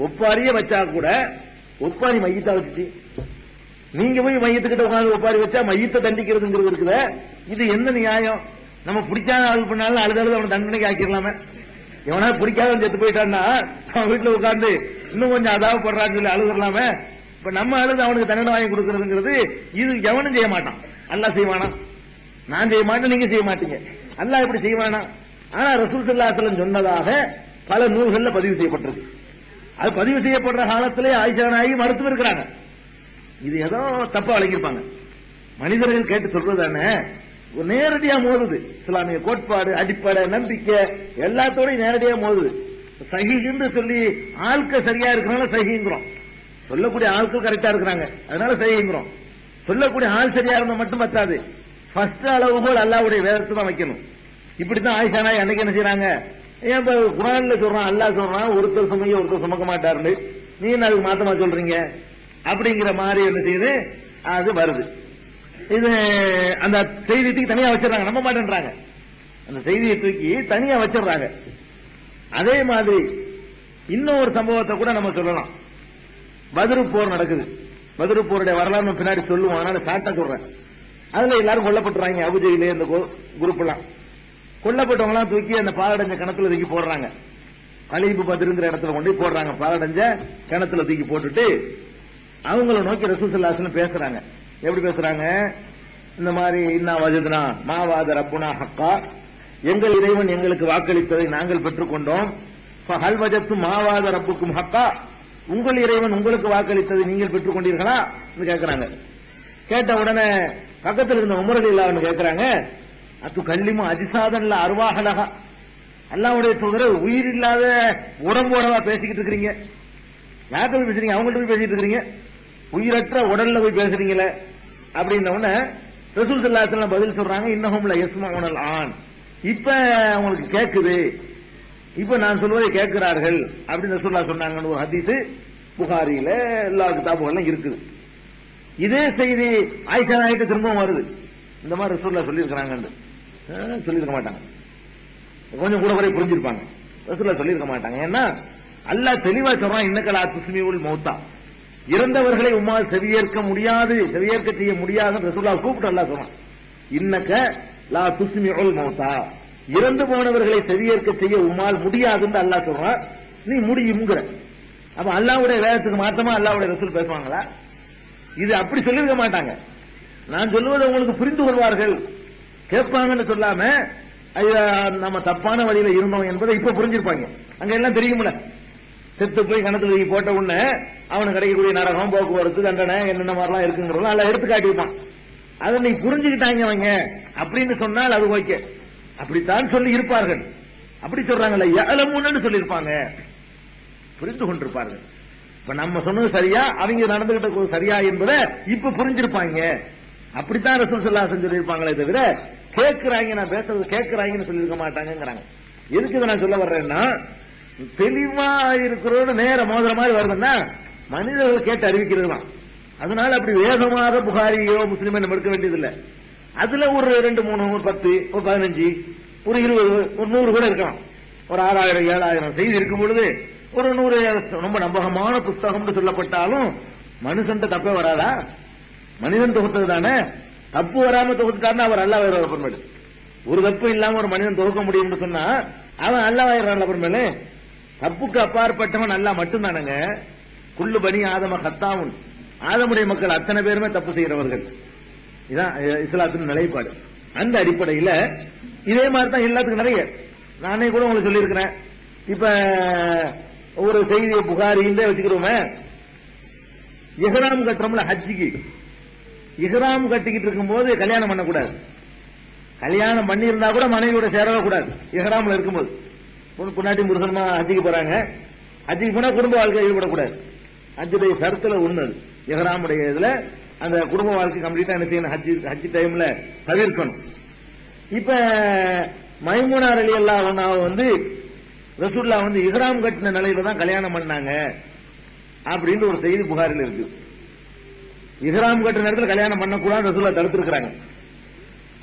ஒப்பாரியே வச்சா கூட ஒப்பாரி மையத்தா வச்சுச்சு. நீங்க போய் மையத்துக்கிட்ட உட்காந்து ஒப்பாரி வச்சா மையத்தை தண்டிக்கிறதுங்கிறது இருக்குத. இது எந்த நியாயம்? நம்ம பிடிக்காத ஆள் பண்ணாலும் அழுது அவனை தண்டனைக்கு ஆக்கிடலாமே. எவனா பிடிக்காத செத்து போயிட்டான்னா அவன் வீட்டுல உட்கார்ந்து இன்னும் கொஞ்சம் அதாவது படுறான்னு சொல்லி அழுதுலாமே. இப்ப நம்ம அழுது அவனுக்கு தண்டனை வாங்கி கொடுக்கறதுங்கிறது இது எவனும் செய்ய மாட்டான். அல்லாஹ் செய்வானா? நான் செய்ய மாட்டேன், நீங்க செய்ய மாட்டீங்க. அல்லாஹ் இப்படி செய்வானா? ஆனா ரசூல் ஸல்லல்லாஹு அலைஹி வஸல்லம் சொன்னதாக பல நூல்கள்ல பதிவு செய்யப்பட்டிருக்கு. அது பதிவு செய்யப்படுற காலத்திலே ஆயிஷா நாயகி மருத்துவம் இருக்கிறாங்க. இது ஏதோ தப்பா வழங்கியிருப்பாங்க. மனிதர்கள் கேட்டு சொல்றதானே நேரடியா மோதுது. இஸ்லாமிய கோட்பாடு, அடிப்படை, நம்பிக்கை எல்லாத்தோடையும் நேரடியா மோதுது. சஹீஹ்னு சொல்லி ஆட்கள் சரியா இருக்கிறனால சஹீஹ்ங்கிறோம். சொல்லக்கூடிய ஆட்கள் கரெக்டா இருக்கிறாங்க அதனால சஹீஹ்ங்கிறோம். சொல்லக்கூடிய ஆள் சரியா இருந்தா மட்டும் பத்தாது. ஃபர்ஸ்ட் அளவுகோல் அல்லாஹ்வுடைய வேதத்தை தான் வைக்கணும். இப்படித்தான் ஆயிஷா நாயகி அன்னைக்கு என்ன செய்யறாங்க? ஏன் குர்ஆன்ல சொல்றான், அல்லாஹ் சொல்றான் ஒருத்தர் சுமையை ஒருத்தர் சுமக்க மாட்டாருன்னு, நீ அதுக்கு மாத்தமா சொல்றீங்க அப்படிங்கிற மாதிரி என்ன செய்யுது? அது வருது. இது அந்த செய்திக்கு தனியா வச்சிடறாங்க, நம்ப மாட்டேன்றாங்க. அந்த செய்தியை தூக்கி தனியா வச்சிடறாங்க. அதே மாதிரி இன்னொரு சம்பவத்தை கூட நம்ம சொல்லலாம். பத்ரு போர் நடக்குது. பத்ரு போருடைய வரலாறு பின்னாடி சொல்லுவோம், அதனால ஷார்ட்டா சொல்றேன். அதுல எல்லாரும் கொல்லப்பட்டுறாங்க. அபுஜெயிலே இந்த குரூப் எல்லாம் கொல்லப்பட்டவங்க எல்லாம் தூக்கி அந்த பாலடைஞ்ச கிணத்துல தூக்கி போடுறாங்க. கலீபு பதிருங்கிற இடத்துல கொண்டு போடுறாங்க. பாலடைஞ்ச கிணத்துல தூக்கி போட்டுட்டு அவங்கள நோக்கி ரசூல் ஸல்லல்லாஹு அலைஹி வஸல்லம் பேசுறாங்க. எப்படி பேசுறாங்க? இந்த மாதிரி இன்னா வஜத்னா மாவாத ரப்புனா ஹக்கா, எங்கள் இறைவன் எங்களுக்கு வாக்களித்ததை நாங்கள் பெற்றுக்கொண்டோம். ஹல் வஜத்து மாவாத ரப்புக்கும் ஹக்கா, உங்கள் இறைவன் உங்களுக்கு வாக்களித்ததை நீங்கள் பெற்றுக் கொண்டீர்களா கேட்கிறாங்க. கேட்ட உடனே பக்கத்தில் இருந்த உமர்கள் இல்லாம கேட்கிறாங்க, அத்து கல்லிமா அஜிசாதன்ல அருவாகலகா, அல்லாஹ்வுடைய தூதர் உயிர் இல்லாத உடம்போடவா பேசிக்கிட்டு இருக்கிறீங்க? யார்கிட்ட போய் பேசுறீங்க? அவங்கள்ட்ட போய் பேசிட்டு இருக்கிறீங்க. உயிரற்ற உடல்ல போய் பேசுறீங்களே அப்படின்ன உடனே ரசூல் ஸல்லல்லாஹு அலைஹி வஸல்லம் பதில் சொல்றாங்க, இன்னஹும் லா யஸ்மஊனல் ஆன், இப்ப அவங்களுக்கு கேக்குது, இப்ப நான் சொல்வதை கேட்கிறார்கள் அப்படின்னு ரசூலுல்லாஹ் சொன்னாங்கன்னு ஒரு ஹதீஸ் புகாரியில எல்லா கிதாபுகள்லாம் இருக்குது. இதே செய்தி ஆயிஷா நாயகிட்ட திரும்பவும் வருது. இந்த மாதிரி ரசூலுல்லாஹ் சொல்லியிருக்கிறாங்கன்னு சொல்லியிருக்க மாட்டாங்க. கொஞ்சம் கூட வரை புரிஞ்சிருப்பாங்க. ரசூலுல்லாஹ் சொல்லியிருக்க மாட்டாங்க. ஏன்னா அல்லாஹ் தெளிவா சொல்றான், இன்னக்கலா துஸ்மிஉல் மௌத்தா, இறந்தவர்களை உம்மால் செவியேற்க முடியாது, செவியேற்க செய்ய முடியாது. ரசூலுல்லாஹ் கூப்பிட்டு அல்லாஹ் சொல்றான், இன்னக்க லா துஸ்மிஉல் மௌத்தா, இறந்து போனவர்களை செவியேற்க செய்ய உம்மால் முடியாதுன்னு அல்லாஹ் சொல்றான். நீ முடியும்ங்கிற. அப்ப அல்லாஹ்வுடைய வேதத்துக்கு மாற்றமா அல்லாஹ்வுடைய ரசூல் பேசுவாங்களா? இது அப்படி சொல்லிருக்க மாட்டாங்க. நான் சொல்லுவதை உங்களுக்கு புரிந்து கொள்வார்கள் கேட்பாங்கன்னு சொல்லாம நம்ம தப்பான வழியில இருந்தோம் என்பதை இப்ப புரிஞ்சிருப்பாங்க. அங்க எல்லாம் தெரியும்ல, செத்து போய் கணத்துல போட்ட உடனே அவனுக்கு கிடைக்கக்கூடிய நரகம், போக்குவரத்து, தண்டனை என்னென்ன மாதிரிலாம் இருக்குங்கிறதெல்லாம் எல்லாம் எடுத்து காட்டியிருப்பான். அதை நீ புரிஞ்சுக்கிட்டாங்க அவங்க அப்படின்னு சொன்னால் அது ஓகே. அப்படித்தான் சொல்லி இருப்பார்கள். அப்படி சொல்றாங்கல்ல, யஅலமுன்னு சொல்லியிருப்பாங்க, புரிந்து கொண்டிருப்பார்கள். இப்ப நம்ம சொன்னது சரியா, அவங்க நடந்துகிட்ட சரியா என்பதை இப்ப புரிஞ்சிருப்பாங்க. அப்படித்தான் ரசூல் ஸல்லல்லாஹு அலைஹி வஸல்லம் சொல்லியிருப்பாங்களே தவிர கேட்கிறாங்க, நான் பேசுறது கேட்கிறாங்கன்னு சொல்லியிருக்க மாட்டாங்கிறாங்க. எதுக்கு இதை நான் சொல்ல வர்றேன்னா, தெளிவா இருக்கிறோட நேர மோதிர மாதிரி வருதுன்னா மனிதர்கள் கேட்டு அறிவிக்கிறது தான். அதனால அப்படி வேகமாக புகாரியோ முஸ்லிமோ நம்ம எடுக்க வேண்டியதில்லை. அதுல ஒரு 2, 3, ஒரு 10, ஒரு 15, ஒரு 20, ஒரு 100 கூட இருக்கலாம். ஒரு 6000, 7000 செய்தி இருக்கும் பொழுது ஒரு 100 ரொம்ப நம்பகமான புஸ்தகம்னு சொல்லப்பட்டாலும் மனுஷன் தப்பே வராதா? மனிதன் தொகுத்தது தானே. தப்பு வராம தொகுத்துட்டாருன்னா அவர் அல்லாஹ் அப்புறமேலு. ஒரு தப்பு இல்லாம ஒரு மனிதன் தொகுக்க முடியும்னு சொன்னா அவன் அல்லாஹ் அப்புறமேலு. தப்புக்கு அப்பாற்பட்டவன் அல்லாஹ் மட்டும்தானுங்க. குல்லு பனி ஆதம கத்தாவுன், ஆதமுடைய மக்கள் அத்தனை பேருமே தப்பு செய்கிறவர்கள். இதான் இஸ்லாத்தின் நிலைப்பாடு. அந்த அடிப்படையில் இதே மாதிரி தான் எல்லாத்துக்கும் நிறைய. நானே கூட உங்களுக்கு சொல்லியிருக்கிறேன். இப்ப ஒரு செய்தி புகாரின்றே வச்சுக்கிறோமே, இஹ்ராம் கட்டுறோம்ல ஹஜ்ஜிக்கு, இஹ்ராம் கட்டிக்கிட்டு இருக்கும் போது கல்யாணம் பண்ணக்கூடாது. கல்யாணம் பண்ணி இருந்தா கூட மனைவியோட சேரவே கூடாது. இஹ்ராம்ல இருக்கும்போது பொன்னாட்டி முருகன்மா ஹஜ்ஜிக்கு போறாங்க, ஹஜ்ஜிக்கு போனா குடும்ப வாழ்க்கை ஈடுபடக்கூடாது. ஹஜ்ஜுடைய சரத்துல ஒண்ணு இஹ்ராமுடைய இதுல அந்த குடும்ப வாழ்க்கை கம்ப்ளீட்டா என்ன செய்யணும், ஹஜ் டைம்ல தவிர்க்கணும். இப்ப மைமூனா ரலியல்லாஹு அன்ஹா வந்து ரசூலுல்லாஹ் வந்து இஹ்ராம் கட்டின நிலையில தான் கல்யாணம் பண்ணாங்க அப்படின்னு ஒரு செய்தி புகாரில் இருக்கு. இஹ்ராம் கட்டின நேரத்தில் கல்யாணம் பண்ணக்கூடாது ரசூலுல்லாஹ் தடுத்திருக்கிறாங்க.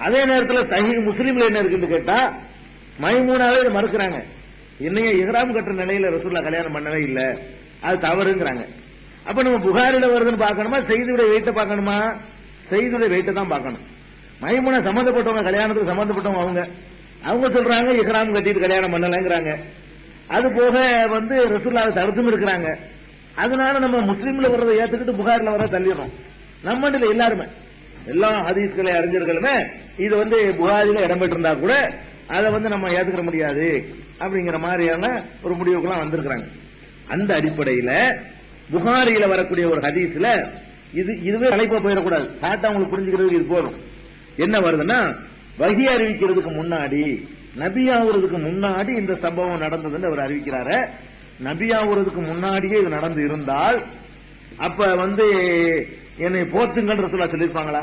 அதே நேரத்தில் சஹீஹ் முஸ்லிம்ல என்ன இருக்குன்னு கேட்டா மைமூனாவே இதை மறுக்கிறாங்க. என்னைய இஹ்ராம் கட்டுற நிலையில ரசூலுல்லாஹ் கல்யாணம் பண்ணவே இல்லை, அது தவறுங்கிறாங்க. அப்ப நம்ம புகாரில வருதுன்னு பார்க்கணுமா, செய்தியுடைய வெயிட்ட பார்க்கணுமா? செய்தியுடைய வெயிட்ட தான் பார்க்கணும். மைமூனா சம்பந்தப்பட்டவங்க, கல்யாணத்துக்கு சம்பந்தப்பட்டவங்க, அவங்க சொல்றாங்க இஹ்ராம் கட்டிட்டு கல்யாணம் பண்ணலங்கிறாங்க. அது போக வந்து ரசூலுல்லாஹ் தடுத்தும் இருக்கிறாங்க. அதனால நம்ம முஸ்லீம்ல வர்றதை ஏத்துக்கிட்டு புகாரில வர தள்ளிடுறோம். நம்ம எல்லாருமே எல்லா ஹதீஸ்களை அறிஞர்களுமே இது வந்து புகாரில இடம்பெற்றிருந்தா கூட அதை வந்து நம்ம ஏத்துக்கிற முடியாது அப்படிங்கிற மாதிரியான ஒரு முடிவுக்கெல்லாம் வந்திருக்கிறாங்க. அந்த அடிப்படையில புகாரியில வரக்கூடிய ஒரு ஹதீஸ்ல இதுவே தலைப்பா போயிடக்கூடாது. சாட்டா உங்களுக்கு புரிஞ்சுக்கிறதுக்கு இது போதும். என்ன வருதுன்னா, வஹி அறிவிக்கிறதுக்கு முன்னாடி, நபியாவுறதுக்கு முன்னாடி இந்த சம்பவம் நடந்ததுன்னு அவர் அறிவிக்கிறாரு. நபியாவுறதுக்கு முன்னாடியே இது நடந்து இருந்தால் அப்ப வந்து என்னை போத்துங்கள் ரசூலுல்லாஹ் சொல்லியிருப்பாங்களா?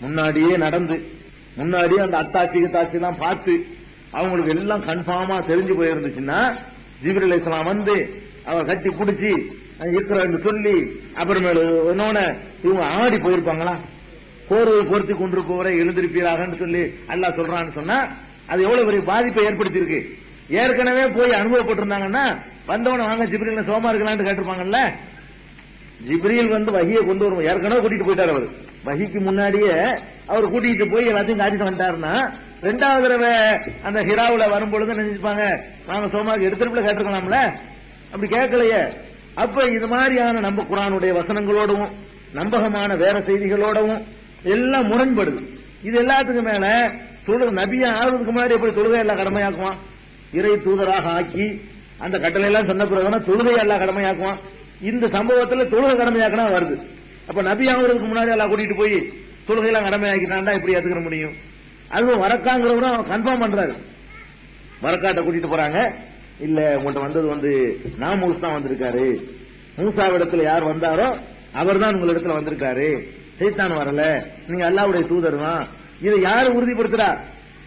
முன்னாடியே நடந்து, முன்னாடியே அந்த அத்தாட்சி எல்லாம் பார்த்து அவங்களுக்கு எல்லாம் கன்ஃபார்மா தெரிஞ்சு போயிருந்துச்சுன்னா ஜிப்ரீல் அலைஹிஸ்ஸலாம் வந்து அவர் கட்டி பிடிச்சி இருக்கிறன்னு சொல்லி அப்புறமேலு இன்னொன்னு இவங்க ஆடி போயிருப்பாங்களா? போர்வை பொருத்தி கொண்டு போவரை எழுந்திருப்பீராகன்னு சொல்லி அல்லாஹ் சொல்றான்னு சொன்னா அது எவ்வளவு பெரிய பாதிப்பை ஏற்படுத்தி இருக்கு. ஏற்கனவே போய் அனுபவப்பட்டிருந்தாங்கன்னா வந்தவன வாங்க ஜிப்ரீல் சோமா இருக்கலான்னு கேட்டிருப்பாங்கல்ல. ஜிப்ரீல் வந்து வஹியை கொண்டு வரும், ஏற்கனவே கூட்டிட்டு போயிட்டார் அவர். வஹிக்கு முன்னாடியே அவர் கூட்டிட்டு போய் எல்லாத்தையும் காட்டிட்டு வந்துட்டாருன்னா, ரெண்டாவது தடவை அந்த ஹிராவுல வரும்பொழுது நினைச்சுப்பாங்க, நாங்க சோமாக்கு எடுத்துட்டு கேட்டிருக்கலாம்ல, அப்படி கேட்கலையே. அப்ப இது மாதிரியான நம்ம குர்ஆனுடைய வசனங்களோடவும் நம்பகமான வேற செய்திகளோடவும் எல்லாம் முரண்படுது. இது எல்லாத்துக்கும் மேல நபியா ஆறுவதுக்கு முன்னாடி எப்படி தொழுகை எல்லாம் கடமையாக்குவான்? இறை தூதராக ஆக்கி அந்த கட்டளை எல்லாம் சொன்ன பிறகு தொழுகை எல்லாம் கடமையாக்குவான். இந்த சம்பவத்துல தொழுகை கடமையாக்கினா வருது. அப்ப நபி ஆகுறதுக்கு முன்னாடி எல்லாம் கூட்டிட்டு போய் தொழுகை எல்லாம் கடமையாக்கிட்டான்டா இப்படி ஏத்துக்க முடியும்? அதுவும் வரக்காங்கிறவரும் அவன் கன்ஃபார்ம் பண்றாரு. வரக்காட்ட கூட்டிட்டு போறாங்க, இல்ல உங்கள்கிட்ட வந்தது நாமூஸ் தான் வந்திருக்காரு, மூசாவிடத்துல யார் வந்தாரோ அவர் தான் உங்களிடத்துல வந்திருக்காரு, சைத்தான் வரல, நீங்க அல்லாஹ்வுடைய தூதர் தான். இதை யாரு உறுதிப்படுத்துறார்?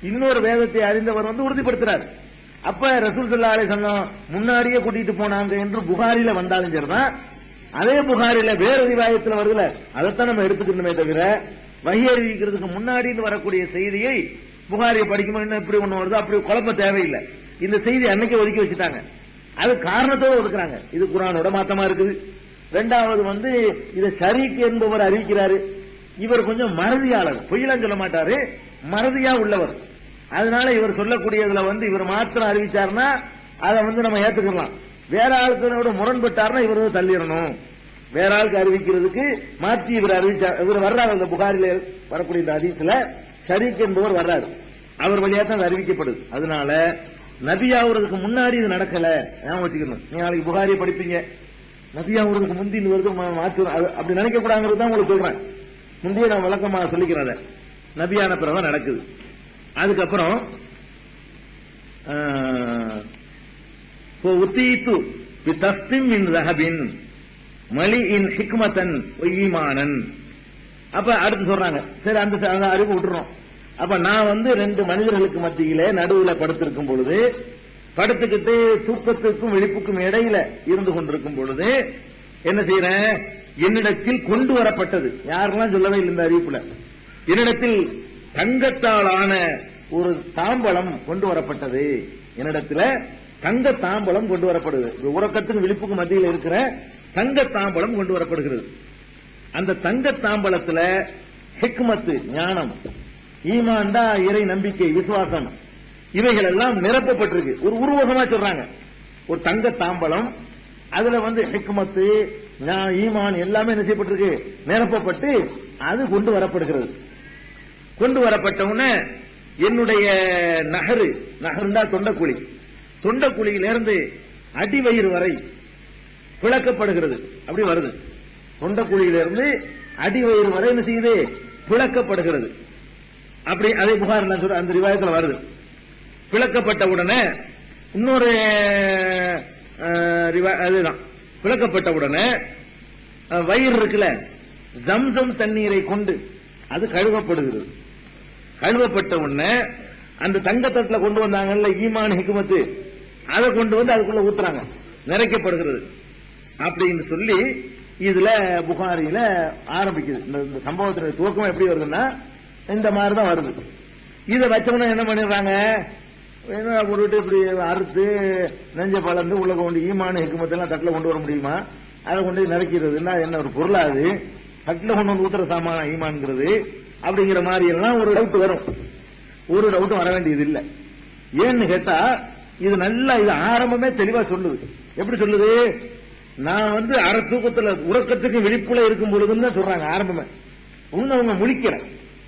இன்னொரு வேதத்தை அறிந்தவர் உறுதிப்படுத்துறார். அப்ப ரசூல் ஸல்லல்லாஹு அலைஹி வஸல்லம் முன்னாடியே கூட்டிட்டு போனாங்க என்று புகாரில வந்தாலும் சரிதான், அதே புகாரில வேற ரிவாயத்துல வருதுல, அதைத்தான் நம்ம எடுத்துக்கணுமே தவிர வஹி அறிவிக்கிறதுக்கு முன்னாடி வரக்கூடிய செய்தியை புகாரியை படிக்கும்போது இப்படி ஒண்ணு வருது அப்படி குழப்ப தேவையில்லை. இந்த செய்தி அன்னைக்கு ஒதுக்கி வச்சுட்டாங்க. அது காரணத்தோடு ஒதுக்குறாங்க. இது குர்ஆனோட மாத்தமா இருக்குது. ரெண்டாவது இதை ஷரீக் என்பவர் அறிவிக்கிறாரு. இவர் கொஞ்சம் மறதியாளர், பொய்யெல்லாம் சொல்ல மாட்டாரு, மறதியா உள்ளவர். அதனால இவர் சொல்லக்கூடியதுல இவர் மாத்திரம் அறிவிச்சாருன்னா அதை நம்ம ஏத்துக்கலாம். வேற ஆளுக்கு முரண்பட்டாருன்னா இவர் தள்ளிடணும். வேற ஆளுக்கு அறிவிக்கிறதுக்கு மாற்றி இவர் அறிவிச்சார். இவர் வர்றாரு, அந்த புகாரில வரக்கூடிய இந்த ஹதீஸ்ல ஷரீக் என்பவர் வர்றாரு, அவர் வழியா தான் அறிவிக்கப்படுது. அதனால நபியாவுறதுக்கு முன்னாடி இது நடக்கல, ஞாபகம் வச்சுக்கணும். நீங்க நாளைக்கு புகாரியை படிப்பீங்க, நபியாவுறதுக்கு முந்தி வருது மாற்று, அப்படி நினைக்க கூடாங்கிறது தான் உங்களுக்கு சொல்றேன். முந்தைய நான் விளக்கமா சொல்லிக்கிறேன். நபியான பிறகு நடக்குது. அதுக்கப்புறம் உத்தீத்து பிதஸ்திம் மின் ரஹபின் மலிஇன் ஹிக்மதன் ஈமானன். அப்ப அடுத்து சொல்றாங்க, சரி அந்த அறிவு விட்டுறோம். அப்ப நான் ரெண்டு மனிதர்களுக்கு மத்தியிலே நடுவுல படுத்திருக்கும் பொழுது, படுத்துக்கிட்டு தூக்கத்துக்கும் விழிப்புக்கும் இடையில இருந்து கொண்டிருக்கும் பொழுது என்ன செய்யறேன்? என்னிடத்தில் கொண்டு வரப்பட்டது, யாரெல்லாம் சொல்லவே இல்லை இந்த அறிவிப்புல, என்னிடத்தில் தங்கத்தாலான ஒரு தாம்பலம் கொண்டு வரப்பட்டது. என்னிடத்துல தங்க தாம்பலம் கொண்டு வரப்படுது. உறக்கத்துக்கு விழிப்புக்கு மத்தியில் இருக்கிற தங்க தாம்பலம் கொண்டு வரப்படுகிறது. அந்த தங்க தாம்பலத்துல ஹிக்மத்து ஞானம், ஈமான்டா இறை நம்பிக்கை விசுவாசம், இவைகள் எல்லாம் நிரப்பப்பட்டிருக்கு. ஒரு உருவகமா சொல்றாங்க. ஒரு தங்க தாம்பலம், அதுல ஹிக்மத்து ஈமான் எல்லாமே செய்யப்பட்டிருக்கு, நிரப்பப்பட்டு அது கொண்டு வரப்படுகிறது. கொண்டு வரப்பட்ட உடனே என்னுடைய நகருண்டா தொண்டக்குழி, தொண்டக்குழியிலிருந்து அடிவயிறு வரை பிளக்கப்படுகிறது. அப்படி வருது. தொண்டக்குழியிலிருந்து அடிவயிறு வரை என்ன செய்யுது? பிளக்கப்படுகிறது. அப்படி அதே புகார் அந்த ரிவாயத்தில் வருது. பிளக்கப்பட்ட உடனே இன்னொரு அதுதான், பிளக்கப்பட்ட உடனே வயிறு இருக்குல்ல, ஜம்சம் தண்ணீரை கொண்டு அது கழுவப்படுகிறது. கழுவப்பட்ட உடனே அந்த தங்கத்தட்டுல கொண்டு வந்தாங்கல்ல ஈமான் ஹிக்மத்து, அதை கொண்டு அதுக்குள்ள ஊத்துறாங்க, நிறைக்கப்படுகிறது அப்படின்னு சொல்லி இதுல புகாரியில ஆரம்பிக்குது. இந்த சம்பவத்தினுடைய துவக்கம் எப்படி வருதுன்னா இந்த மாதிரிதான் வருது. இதை வச்சவன என்ன பண்ணிடுறாங்க? போட்டு இப்படி அறுத்து நெஞ்ச பழந்து உள்ள கொண்டு ஈமான் ஹிக்மத்து எல்லாம் தட்டுல கொண்டு வர முடியுமா? அதை கொண்டு நிறைக்கிறதுன்னா என்ன ஒரு பொருளாது? தட்டுல கொண்டு ஊத்துற சாமான ஈமான்ங்கிறது அப்படிங்கிற மாதிரி எல்லாம் ஒரு டவுட் வரும். ஒரு டவுட்டும் வர வேண்டியது இல்லை. ஏன்னு கேட்டா இது நல்லா, இது ஆரம்பமே தெளிவா சொல்லுது. எப்படி சொல்லுது? நான் அரை தூக்கத்துல உறக்கத்துக்கு விழிப்புல இருக்கும் பொழுதுன்னு தான் சொல்றாங்க ஆரம்பமே. அவங்க முழிக்கிற,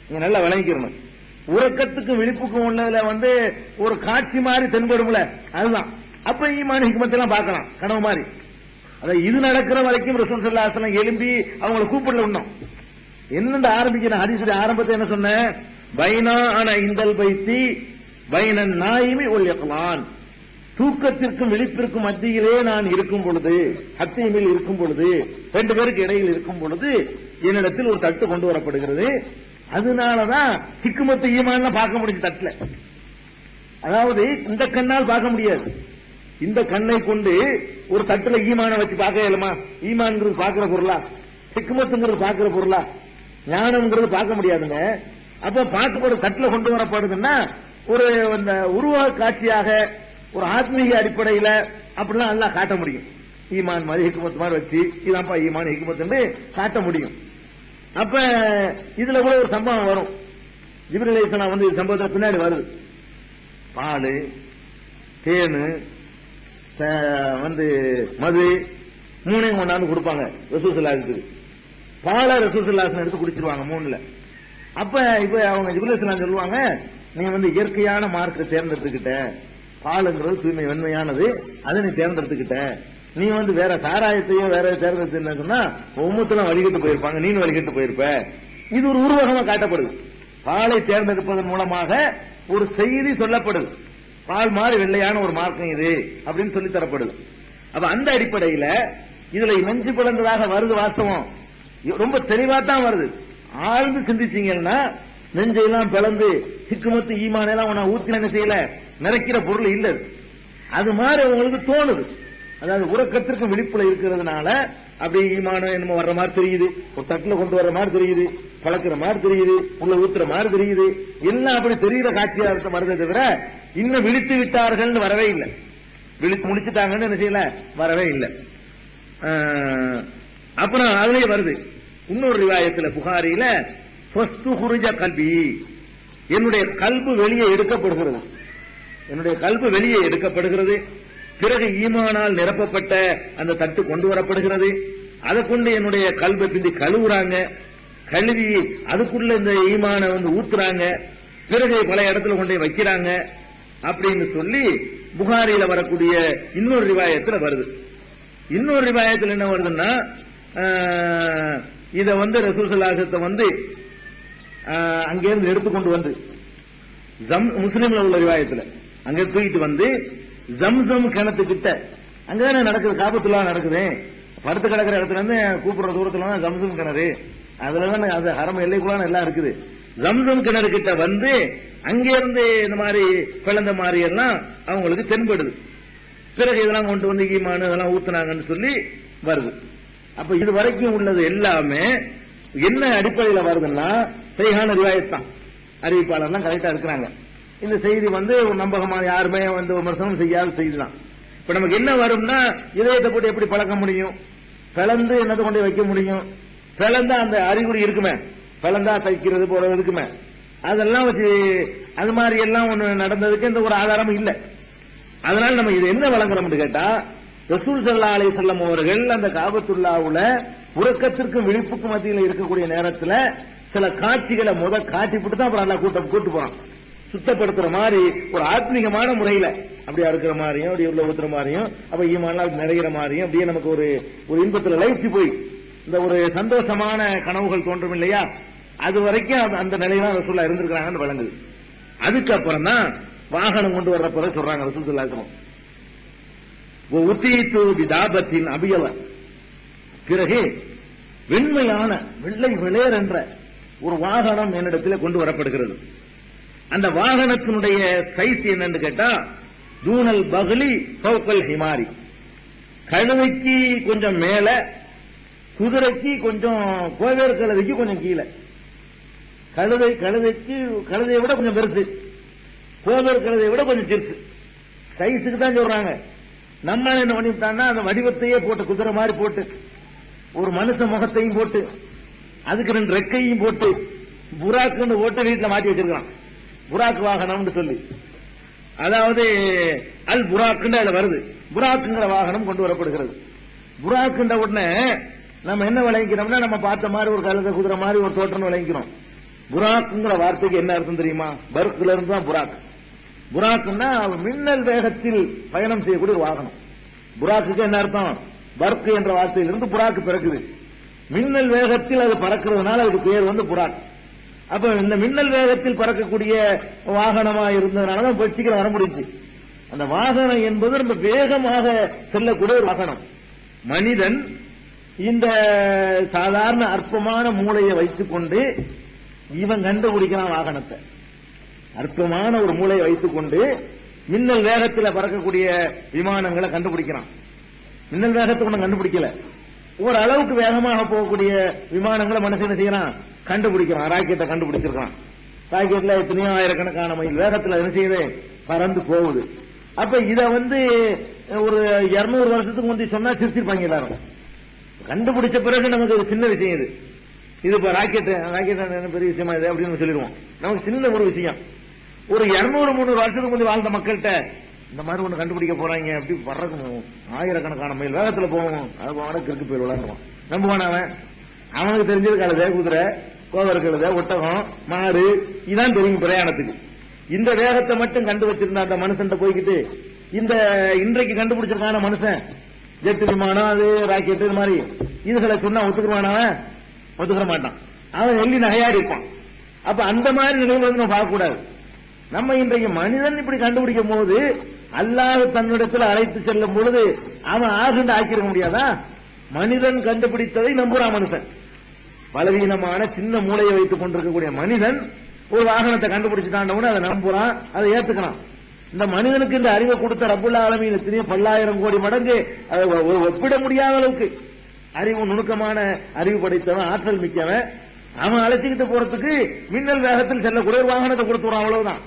நீங்க நல்லா விளங்கிக்கிறணும். உறக்கத்துக்கு விழிப்புக்கும் உள்ளதுல ஒரு காட்சி மாதிரி தென்படும்ல, அதுதான். அப்ப ஈமான் ஹிக்மத்தெல்லாம் பார்க்கலாம் கனவு மாதிரி. அதான் இது நடக்கிற வரைக்கும் ரசூல் ஸல்லல்லாஹு அலைஹி வஸல்லம் எழும்பி அவங்களை கூப்பிடல. இன்னும் என்னென்ன ஆரம்பிக்கிற ஹதீஸுடைய ஆரம்பத்தை என்ன சொன்ன? பைனா அன இந்தல் பைத்தி பைனன் நாயிமி ஒல் யக்லான், தூக்கத்திற்கும் விழிப்பிற்கும் மத்தியிலே நான் இருக்கும் பொழுது, ஹத்தீமில் இருக்கும் பொழுது, ரெண்டு பேருக்கு இடையில் இருக்கும் பொழுது என்னிடத்தில் ஒரு தட்டு கொண்டு வரப்படுகிறது. அதனாலதான் ஹிக்மத்து ஈமான் பார்க்க முடிஞ்சு தட்டுல. அதாவது இந்த கண்ணால் பார்க்க முடியாது. இந்த கண்ணை கொண்டு ஒரு தட்டுல ஈமான வச்சு பார்க்க இயலுமா? ஈமான்ங்கிறது பார்க்கிற பொருளா? ஹிக்மத்துங்கிறது பார்க்கிற பொருளா? ஞானம்ங்கிறது பார்க்க முடியாதுங்க. அப்ப பார்க்கப்படும் தட்டுல கொண்டு வரப்படுதுன்னா ஒரு உருவ காட்சியாக, ஒரு ஆத்மீக அடிப்படையில அப்படிலாம் எல்லாம் காட்ட முடியும். ஈமான் மாதிரி ஹிக்மத் மாதிரி வச்சு இதான்ப்பா ஈமான் ஹிக்மத் காட்ட முடியும். அப்ப இதுல கூட ஒரு சம்பவம் வரும். ஜிப்ரீல் அலைஹிஸ்ஸலாம் வந்து சம்பவத்துல பின்னாடி வருது. பால், தேனு, வந்து மது மூணையும் கொண்டாந்து கொடுப்பாங்க ரசூல் ஸல்லல்லாஹு அலைஹி வஸல்லம். பாலை ரசூல் ஸல்லல்லாஹு அலைஹி வஸல்லம் எடுத்து குடிச்சிருவாங்க மூணுல. அப்ப இப்ப அவங்க ஜிப்ரீல் அலைஹிஸ்ஸலாம் சொல்லுவாங்க, நீ வந்து இயற்கையான மார்க்கத்தை தேர்ந்தெடுத்துக்கிட்ட, பாலுங்கிறது தூய்மை வெண்மையானது, அதை நீ தேர்ந்தெடுத்துக்கிட்ட. நீ வந்து வேற சாராயத்தையோ வேற தேர்ந்தெடுத்து சொன்னா உம்மத்தெல்லாம் வழிகட்டு போயிருப்பாங்க, நீனு வழிகட்டு போயிருப்ப. இது ஒரு உருவகமா காட்டப்படுது. பாலை தேர்ந்தெடுப்பதன் மூலமாக ஒரு செய்தி சொல்லப்படுது. பால் மாதிரி வெள்ளையான ஒரு மார்க்கம் இது அப்படின்னு சொல்லி தரப்படுது. அப்ப அந்த அடிப்படையில இதுல நெஞ்சு பிளந்ததாக வருது. வாஸ்தவம் ரொம்ப தெளிவா தான் வருது. ஆழ்ந்து சிந்திச்சீங்கன்னா நெஞ்சையெல்லாம் பிளந்து ஹிக்மத்து ஈமான் எல்லாம் உன்னை ஊத்தி என்ன செய்யல, நிறைக்கிற பொருள் இல்ல. அது மாதிரி உங்களுக்கு தோணுது. அதாவது உறக்கத்திற்கு விழிப்புல இருக்கிறதுனால அப்படியே ஈமானம் என்னமோ வர்ற மாதிரி தெரியுது, ஒரு தட்டுல கொண்டு வர்ற மாதிரி தெரியுது, பழக்கிற மாதிரி தெரியுது, உள்ள ஊத்துற மாதிரி தெரியுது, எல்லாம் அப்படி தெரியுற காட்சியா வருதே தவிர இன்னும் விழித்து விட்டார்கள் வரவே இல்லை. விழித்து முடிச்சுட்டாங்கன்னு என்ன செய்யல, வரவே இல்லை. அப்புறம் அதுலயே வருது இன்னொரு ரிவாயத்துல புகாரில, கல்வி, என்னுடைய கல்பு வெளியே எடுக்கப்படுகிறது, என்னுடைய கல்பு வெளியே எடுக்கப்படுகிறது. பிறகு ஈமானால் நிரப்பப்பட்ட அந்த தட்டு கொண்டு வரப்படுகிறது. அதை கொண்டு என்னுடைய கல்வை பிந்தி கழுவுறாங்க, கழுவி அதுக்குள்ள இந்த ஈமான வந்து ஊத்துறாங்க, பிறகு பல இடத்துல கொண்டு வைக்கிறாங்க அப்படின்னு சொல்லி புகாரியில வரக்கூடிய இன்னொரு ரிவாயத்துல வருது. இன்னொரு ரிவாயத்தில் என்ன வருதுன்னா, இத வந்து ரசூல் ஸல்லல்லாஹு அலைஹி வஸல்லம் வந்து அங்கிருந்து எடுத்துக்கொண்டு வந்து முஸ்லிம்ல உள்ள ரிவாயத்துல அங்க தூக்கிட்டு வந்து ஜம்சம் கிணத்துக்கிட்ட, அங்கதானே நடக்குது, காபத்துல்லா நடக்குது, படுத்து கிடக்கிற இடத்துல இருந்து கூப்பிடுற தூரத்துல தான் ஜம்சம் கிணறு, அதுலதான் அது ஹரம் எல்லைக்குள்ளான எல்லாம் இருக்குது. ஜம்சம் கிணறு கிட்ட வந்து அங்கிருந்து இந்த மாதிரி பிளந்த மாதிரி எல்லாம் அவங்களுக்கு தென்படுது. பிறகு இதெல்லாம் கொண்டு வந்து ஈமான் இதெல்லாம் ஊத்துனாங்கன்னு சொல்லி வருது. அப்ப இது வரைக்கும் உள்ளது எல்லாமே என்ன அடிப்படையில் வருதுன்னா சஹீஹான ரிவாயத் தான். அறிவிப்பாளர்லாம் கரெக்டா இருக்கிறாங்க. இந்த செய்தி வந்து ஒரு நம்பகமான யாருமே வந்து விமர்சனம் செய்யாத செய்தி தான். இப்ப நமக்கு என்ன வரும்னா, இதயத்தை போட்டு எப்படி பழக்க முடியும், பிளந்து என்னது கொண்டு வைக்க முடியும், பிளந்தா அந்த அறிகுறி இருக்குமே, பிளந்தா தைக்கிறது போறது இருக்குமே, அதெல்லாம் வச்சு அது மாதிரி எல்லாம் ஒண்ணு நடந்ததுக்கு எந்த ஒரு ஆதாரமும் இல்லை. அதனால நம்ம இது என்ன வழங்குறோம்னு கேட்டா, ரசூல் ஸல்லல்லாஹு அலைஹி வஸல்லம் அவர்கள் அந்த காபத்துல்லாவுல உறக்கத்திற்கும் விழிப்புக்கும் மத்தியில் இருக்கக்கூடிய நேரத்தில் சில காட்சிகளை காட்டிவிட்டு தான் அப்புறம் நல்லா கூட்டு போறான். சுத்தப்படுத்துற மாதிரி ஒரு ஆத்மீகமான முறையில அப்படியா இருக்கிற மாதிரியும் அப்படி உள்ள ஊத்துற மாதிரியும் அப்ப ஈமான்லாம் நிறைகிற மாதிரியும் அப்படியே நமக்கு ஒரு ஒரு இன்பத்துல லயிச்சு போய் இந்த ஒரு சந்தோஷமான கனவுகள் தோன்றும் இல்லையா, அது வரைக்கும் அந்த நிலையில ரசூலுல்லாஹ் இருந்திருக்கிறாங்கன்னு வழங்குது. அதுக்கப்புறம் தான் வாகனம் கொண்டு வர்ற பிறகு சொல்றாங்க ரசூல் ஸல்லல்லாஹு அலைஹி வஸல்லம், உத்தீது பிதாபத்தின் அபியவ, பிறகு வெண்மையான வெள்ளை வெளேர் என்ற ஒரு வாகனம் என்னிடத்தில் கொண்டு வரப்படுகிறது. அந்த வாகனத்தினுடைய சைஸ் என்னன்னு கேட்டா, தூனல் பகலி ஃபௌகல் ஹிமாரி, கழுதைக்கு கொஞ்சம் மேல, குதிரைக்கு கொஞ்சம், கோவேறு கழுதைக்கு கொஞ்சம் கீழே. கழுதையை விட கொஞ்சம் பெருசு, கோவேறு கழுதையை விட கொஞ்சம் சிறுசு. சைஸுக்கு தான் சொல்றாங்க. நம்ம என்ன பண்ணிவிட்டான்னா அந்த வடிவத்தையே போட்டு குதிரை மாதிரி போட்டு ஒரு மனுஷ முகத்தையும் போட்டு அதுக்கு 2 ரெக்கையும் போட்டு புராக்குன்னு போட்டு வீட்டுல மாட்டி வச்சிருக்கான். புராக் வாகனம்னு சொல்லி, அதாவது அல் புராக்குன்னு அதுல வருது. புராக்குங்கிற வாகனம் கொண்டு வரப்படுகிறது. புராக்குன்ற உடனே நம்ம என்ன விளங்கிக்கிறோம்னா, நம்ம பார்த்த மாதிரி ஒரு கழுதை குதிரை மாதிரி ஒரு தோற்றம் விளங்கிக்கிறோம். புராக்குங்கிற வார்த்தைக்கு என்ன அர்த்தம் தெரியுமா? பர்க்குல இருந்து தான் புராக். புராக்குன்னா மின்னல் வேகத்தில் பயணம் செய்யக்கூடிய ஒரு வாகனம். புராக்குக்கு என்ன அர்த்தம்? பர்க் என்ற வார்த்தையிலிருந்து புராக்கு பிறக்குது. மின்னல் வேகத்தில் அது பறக்கிறதுனால அதுக்கு பேர் வந்து புராக். அப்ப இந்த மின்னல் வேகத்தில் பறக்கக்கூடிய வாகனமா இருந்ததுனாலதான் சீக்கிரம் வர முடிஞ்சு. அந்த வாகனம் என்பது ரொம்ப வேகமாக செல்லக்கூடிய ஒரு வாகனம். மனிதன் இந்த சாதாரண அற்பமான மூளையை வைத்துக் கொண்டு இவன் கண்டுபிடிக்கிறான் வாகனத்தை. அற்பமான ஒரு மூளையை வைத்துக் கொண்டு மின்னல் வேகத்தில் பறக்கக்கூடிய விமானங்களை கண்டுபிடிக்கிறான். மின்னல் வேகத்தை ஒன்றும் கண்டுபிடிக்கல, ஓரளவுக்கு வேகமாக போகக்கூடிய விமானங்களை மனுஷன் செய்யறான், கண்டுபிடிக்கிறான். ராக்கெட்டை கண்டுபிடிச்சிருக்கான். ராக்கெட்ல எத்தனையோ ஆயிரக்கணக்கான மைல் வேகத்தில் என்ன செய்யுது, பறந்து போகுது. அப்ப இத வந்து ஒரு 200 வருஷத்துக்கு முந்தைய சொன்னா சிரிச்சிருப்பாங்க எல்லாரும். கண்டுபிடிச்ச பிறகு நமக்கு ஒரு சின்ன விஷயம் இது. இது இப்ப ராக்கெட் பெரிய விஷயமா இது அப்படின்னு சொல்லிடுவோம். நமக்கு சின்ன ஒரு விஷயம். ஒரு 200-300 வருஷத்துக்கு முந்தைய வாழ்ந்த மக்கள்கிட்ட இந்த மாதிரி ஒண்ணு கண்டுபிடிக்க போறாங்க, அப்படி பறக்கணும், ஆயிரக்கணக்கான மைல் வேகத்துல போகணும், அது போன கிறுக்கு போய் விளாடுவான். நம்புவான் அவனுக்கு தெரிஞ்சது கழுதை, குதிரை, கோவர் கழுதை, ஒட்டகம், மாடு, இதான் தெரியும் பிரயாணத்துக்கு. இந்த வேகத்தை மட்டும் கண்டு வச்சிருந்த அந்த மனுஷன் போய்கிட்டு இந்த இன்றைக்கு கண்டுபிடிச்சிருக்கான மனுஷன் ஜெட் விமானம், அது ராக்கெட், இது மாதிரி இதுகளை சொன்னா ஒத்துக்குவானவன்? ஒத்துக்கிற மாட்டான். அவன் எள்ளி நகையாடி இருப்பான். அப்ப அந்த மாதிரி நிலைமை வந்து நம்ம பார்க்க கூடாது. நம்ம இன்றைக்கு மனிதன் இப்படி கண்டுபிடிக்கும் போது அல்லாஹ் தன்னிடத்தில் அழைத்து செல்லும் பொழுது அவன் ஆகுண்டு ஆக்கிட முடியாதா? மனிதன் கண்டுபிடித்ததை நம்புறான் மனுஷன். பலவீனமான சின்ன மூளையை வைத்துக் கொண்டிருக்கக்கூடிய மனிதன் ஒரு வாகனத்தை கண்டுபிடிச்சுட்டான், அதை நம்புறான், அதை ஏத்துக்கிறான். இந்த மனிதனுக்கு இந்த அறிவை கொடுத்த ரப்புல் ஆலமீன் எத்தனையோ பல்லாயிரம் கோடி மடங்கு ஒப்பிட முடியாத அளவுக்கு அறிவு நுணுக்கமான அறிவு படைத்தவன், ஆற்றல் மிக்கவன். அவன் அழைச்சிக்கிட்டு போறதுக்கு மின்னல் வேகத்தில் செல்லக்கூடிய ஒரு வாகனத்தை கொடுத்துறான், அவ்வளவுதான்.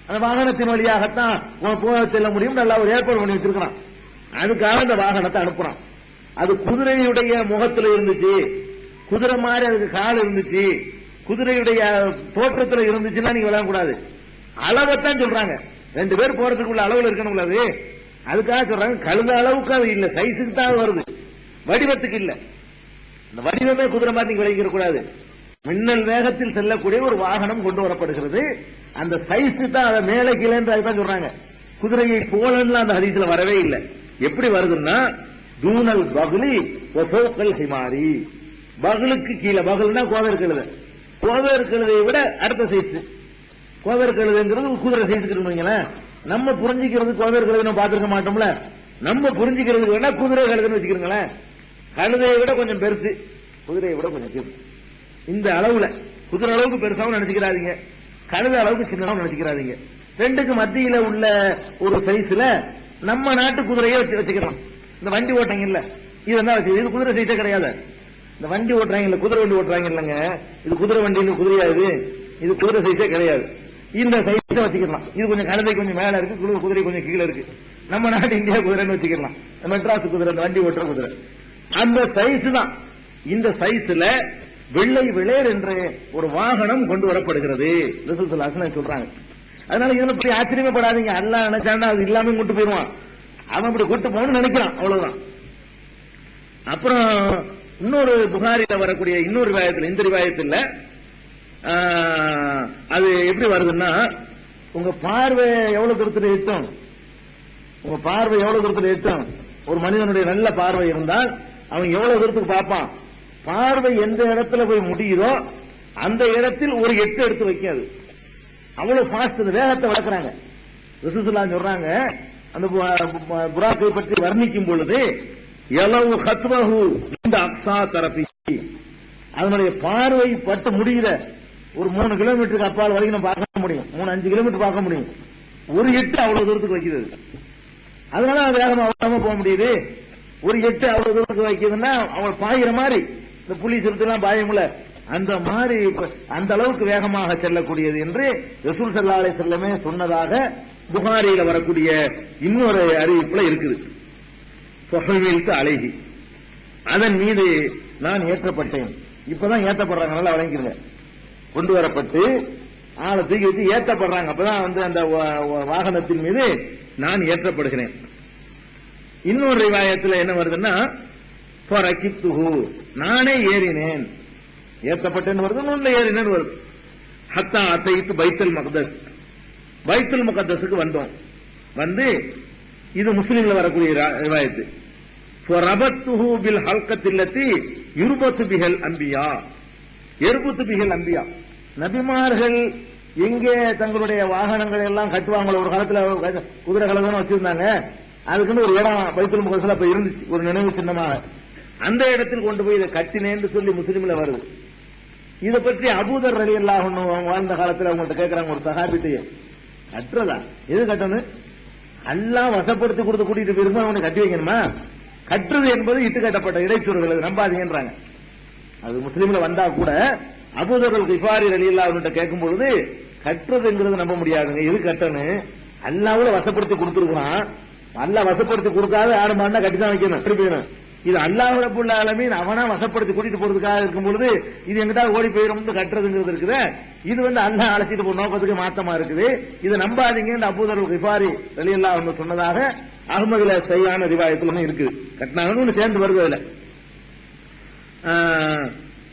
அந்த வாகனத்தின் வழியாகத்தான் போக செல்ல முடியும், நல்லா ஒரு ஏற்பாடு பண்ணி வச்சிருக்கிறான். அதுக்காக அந்த வாகனத்தை அனுப்புறான். அது குதிரையுடைய முகத்தில் இருந்துச்சு, குதிரை மாதிரி அதுக்கு கால் இருந்துச்சு, குதிரையுடைய தோற்றத்தில் இருந்துச்சுன்னா நீங்க விளையாடக்கூடாது. அளவைத்தான் சொல்றாங்க. 2 பேர் போறதுக்குள்ள அளவுல இருக்கணும். அது அதுக்காக சொல்றாங்க. கழுத அளவுக்கு அது இல்ல, சைஸுக்கு தான் வருது, வடிவத்துக்கு இல்ல. இந்த வடிவமே குதிரை மாதிரி நீங்க விளைவிக்க கூடாது. மின்னல் வேகத்தில் செல்லக்கூடிய ஒரு வாகனம் கொண்டு வரப்படுகிறது. அந்த சைஸ் தான் அதை மேலே கீழே அதுதான் சொல்றாங்க. குதிரையை போலன்னு அந்த ஹதீஸ்ல வரவே இல்லை. எப்படி வருதுன்னா தூனல் பகுலி ஒசோக்கல் ஹிமாரி, பகலுக்கு கீழே, பகல்னா கோவேர் கழுதை, கோவேர் கழுதையை விட அடுத்த சைஸ். கோவேர் கழுதைங்கிறது குதிரை சைஸுக்கு இருந்தீங்களேன். நம்ம புரிஞ்சுக்கிறது கோவேர் கழுதை நம்ம பார்த்திருக்க மாட்டோம்ல. நம்ம புரிஞ்சுக்கிறதுக்கு வேணா குதிரை கழுதைன்னு வச்சுக்கிறீங்களேன். கழுதையை விட கொஞ்சம் பெருசு, குதிரையை விட கொஞ்சம் பெருசு. இந்த அளவுல குதிரை அளவுக்கு பெருசாவும் நினைச்சுக்கிறாதீங்க, கழுதை அளவுக்கு சின்னதாவும் நினைச்சுக்கிறாதீங்க. ரெண்டுக்கு மத்தியில உள்ள ஒரு சைஸ்ல நம்ம நாட்டு குதிரையை வச்சுக்கலாம். இந்த வண்டி ஓட்டுறாங்க இல்ல, இதெல்லாம் வச்சு, இது குதிரை சைஸே கிடையாது. இந்த வண்டி ஓட்டுறாங்க இல்ல, குதிரை வண்டி ஓட்டுறாங்க இல்லங்க, இது குதிரை வண்டி குதிரையா? இது குதிரை சைஸே கிடையாது. இந்த சைஸை வச்சுக்கலாம். இது கொஞ்சம் கழுதை கொஞ்சம் மேல இருக்கு, குதிரை கொஞ்சம் கீழே இருக்கு. நம்ம நாட்டு இந்தியா குதிரைன்னு வச்சுக்கலாம். மெட்ராஸ் குதிரை, அந்த வண்டி ஓட்டுற குதிரை, அந்த சைஸ் தான். இந்த சைஸ்ல வெள்ளை வெளேர் என்ற ஒரு வாகனம் கொண்டு வரப்படுகிறது ரசூல் ஸல்லல்லாஹு அலைஹி வஸல்லம் சொல்றாங்க. அதனால இதுல போய் ஆச்சரியப்படாதீங்க. அல்லாஹ் நினைச்சாண்டா அது இல்லாம கொண்டு போயிருவான். அவன் அப்படி கொண்டு போகணும்னு நினைக்கிறான், அவ்வளவுதான். அப்புறம் இன்னொரு புகாரில வரக்கூடிய இன்னொரு ரிவாயத்தில், இந்த ரிவாயத்தில் அது எப்படி வருதுன்னா, உங்க பார்வை எவ்வளவு தூரத்தில் எட்டும், உங்க பார்வை எவ்வளவு தூரத்தில் எட்டும். ஒரு மனிதனுடைய நல்ல பார்வை இருந்தால் அவன் எவ்வளவு தூரத்துக்கு பார்ப்பான். பார்வை எந்த இடத்துல போய் முடியுதோ அந்த இடத்தில் ஒரு எட்டு எடுத்து வைக்காது. அவ்வளவு பாஸ்ட், வேகத்தை வளர்க்கிறாங்க. ரசூலுல்லாஹி ஸல்லல்லாஹு சொல்றாங்க, அந்த புராக்கை பற்றி வர்ணிக்கும் பொழுது எலவு ஹத்வஹு இந்த அக்ஸா தரபி, அதனுடைய பார்வை பட்டு முடிகிற ஒரு 3 கிலோமீட்டருக்கு அப்பால் வரைக்கும் நம்ம பார்க்க முடியும், 3-5 கிலோமீட்டர் பார்க்க முடியும். ஒரு எட்டு அவ்வளவு தூரத்துக்கு வைக்கிறது. அதனால வேகமா போக முடியுது. ஒரு எட்டு அவ்வளவு தூரத்துக்கு வைக்கிறதுன்னா அவள் பாயிற மாதிரி, இந்த புலி சிறுத்தைலாம் பாயமுல அந்த மாதிரி, அந்த அளவுக்கு வேகமாக செல்லக்கூடியது என்று ரசூல் ஸல்லல்லாஹு அலைஹி வஸல்லம் சொன்னதாக புகாரியில வரக்கூடிய இன்னொரு அறிவிப்புல இருக்குது. சொஹைவில்கு அலைஹி, அதன் மீது நான் ஏற்றப்பட்டேன். இப்பதான் ஏற்றப்படுறாங்க, நல்லா வழங்கிருங்க. கொண்டு வரப்பட்டு ஆளை தூக்கி வச்சு ஏற்றப்படுறாங்க. அப்பதான் வந்து அந்த வாகனத்தின் மீது நான் ஏற்றப்படுகிறேன். இன்னொரு ரிவாயத்தில் என்ன வருதுன்னா, நானே ஏறினேன், ஏற்றப்பட்டேன்னு வருது, நூல்ல ஏறினேன்னு வருது. ஹத்தா அத்தைத்து பைத்துல் மக்தஸ், பைத்துல் முகத்தஸுக்கு வந்தோம். வந்து இது முஸ்லிம்ல வரக்கூடிய ரிவாயத்து. ரபத்துஹு பில் ஹல்கத்தில்லத்தி யுர்பத்து பிஹல் அன்பியா, எர்புத்து பிஹல் அன்பியா, நபிமார்கள் எங்கே தங்களுடைய வாகனங்களை எல்லாம் கட்டுவாங்களோ, ஒரு காலத்துல குதிரை கலகம் வச்சிருந்தாங்க, அதுக்குன்னு ஒரு இடம் பைத்துல் முகத்தஸ்ல அப்ப இருந்துச்சு, ஒரு நினைவு சின்னமாக. அந்த இடத்தில் கொண்டு போய் இதை கட்டினேன்னு சொல்லி முஸ்லிம்ல வருது. இதை பற்றி அபூதர் ரலியல்லாஹு அன்ஹு வாழ்ந்த காலத்தில் அவங்கள்ட்ட கேட்கிறாங்க, ஒரு சஹாபித்தையே, கட்டுறதா எது கட்டணும், எல்லாம் வசப்படுத்தி கொடுத்து கூட்டிட்டு போயிருந்தா அவனை கட்டி வைக்கணுமா? கட்டுறது என்பது இட்டு கட்டப்பட்ட இடைச்சொல்கள், நம்பாதீங்கன்றாங்க. அது முஸ்லீம்ல வந்தா கூட அபூதர் கிஃபாரி ரலியல்லாஹு அன்ஹு கேட்கும் பொழுது, கட்டுறதுங்கிறது நம்ப முடியாதுங்க, எது கட்டணும், அல்லாஹ்வுல வசப்படுத்தி கொடுத்துருக்கான், அல்லாஹ் வசப்படுத்தி கொடுக்காத யாரும் கட்டிதான் வைக்கணும், இது அல்லாஹ் ரப்பல் ஆலமீன் அவனா வசப்படுத்தி கூட்டிட்டு போறதுக்காக இருக்கும் பொழுது இது எங்கிட்ட ஓடி போயிடும் கட்டுறதுங்கிறது இருக்குது. இது அல்லாஹ் அழைச்சிட்டு போற நோக்கத்துக்கு மாத்தமா இருக்குது. இதை நம்பாதீங்க. இந்த அபூதர் கிஃபாரி ரலியல்லாஹு அன்ஹு சொன்னதாக அஹ்மதுல சரியான ரிவாயத்துல இருக்குது. கட்டினாங்கன்னு சேர்ந்து வருது. அதுல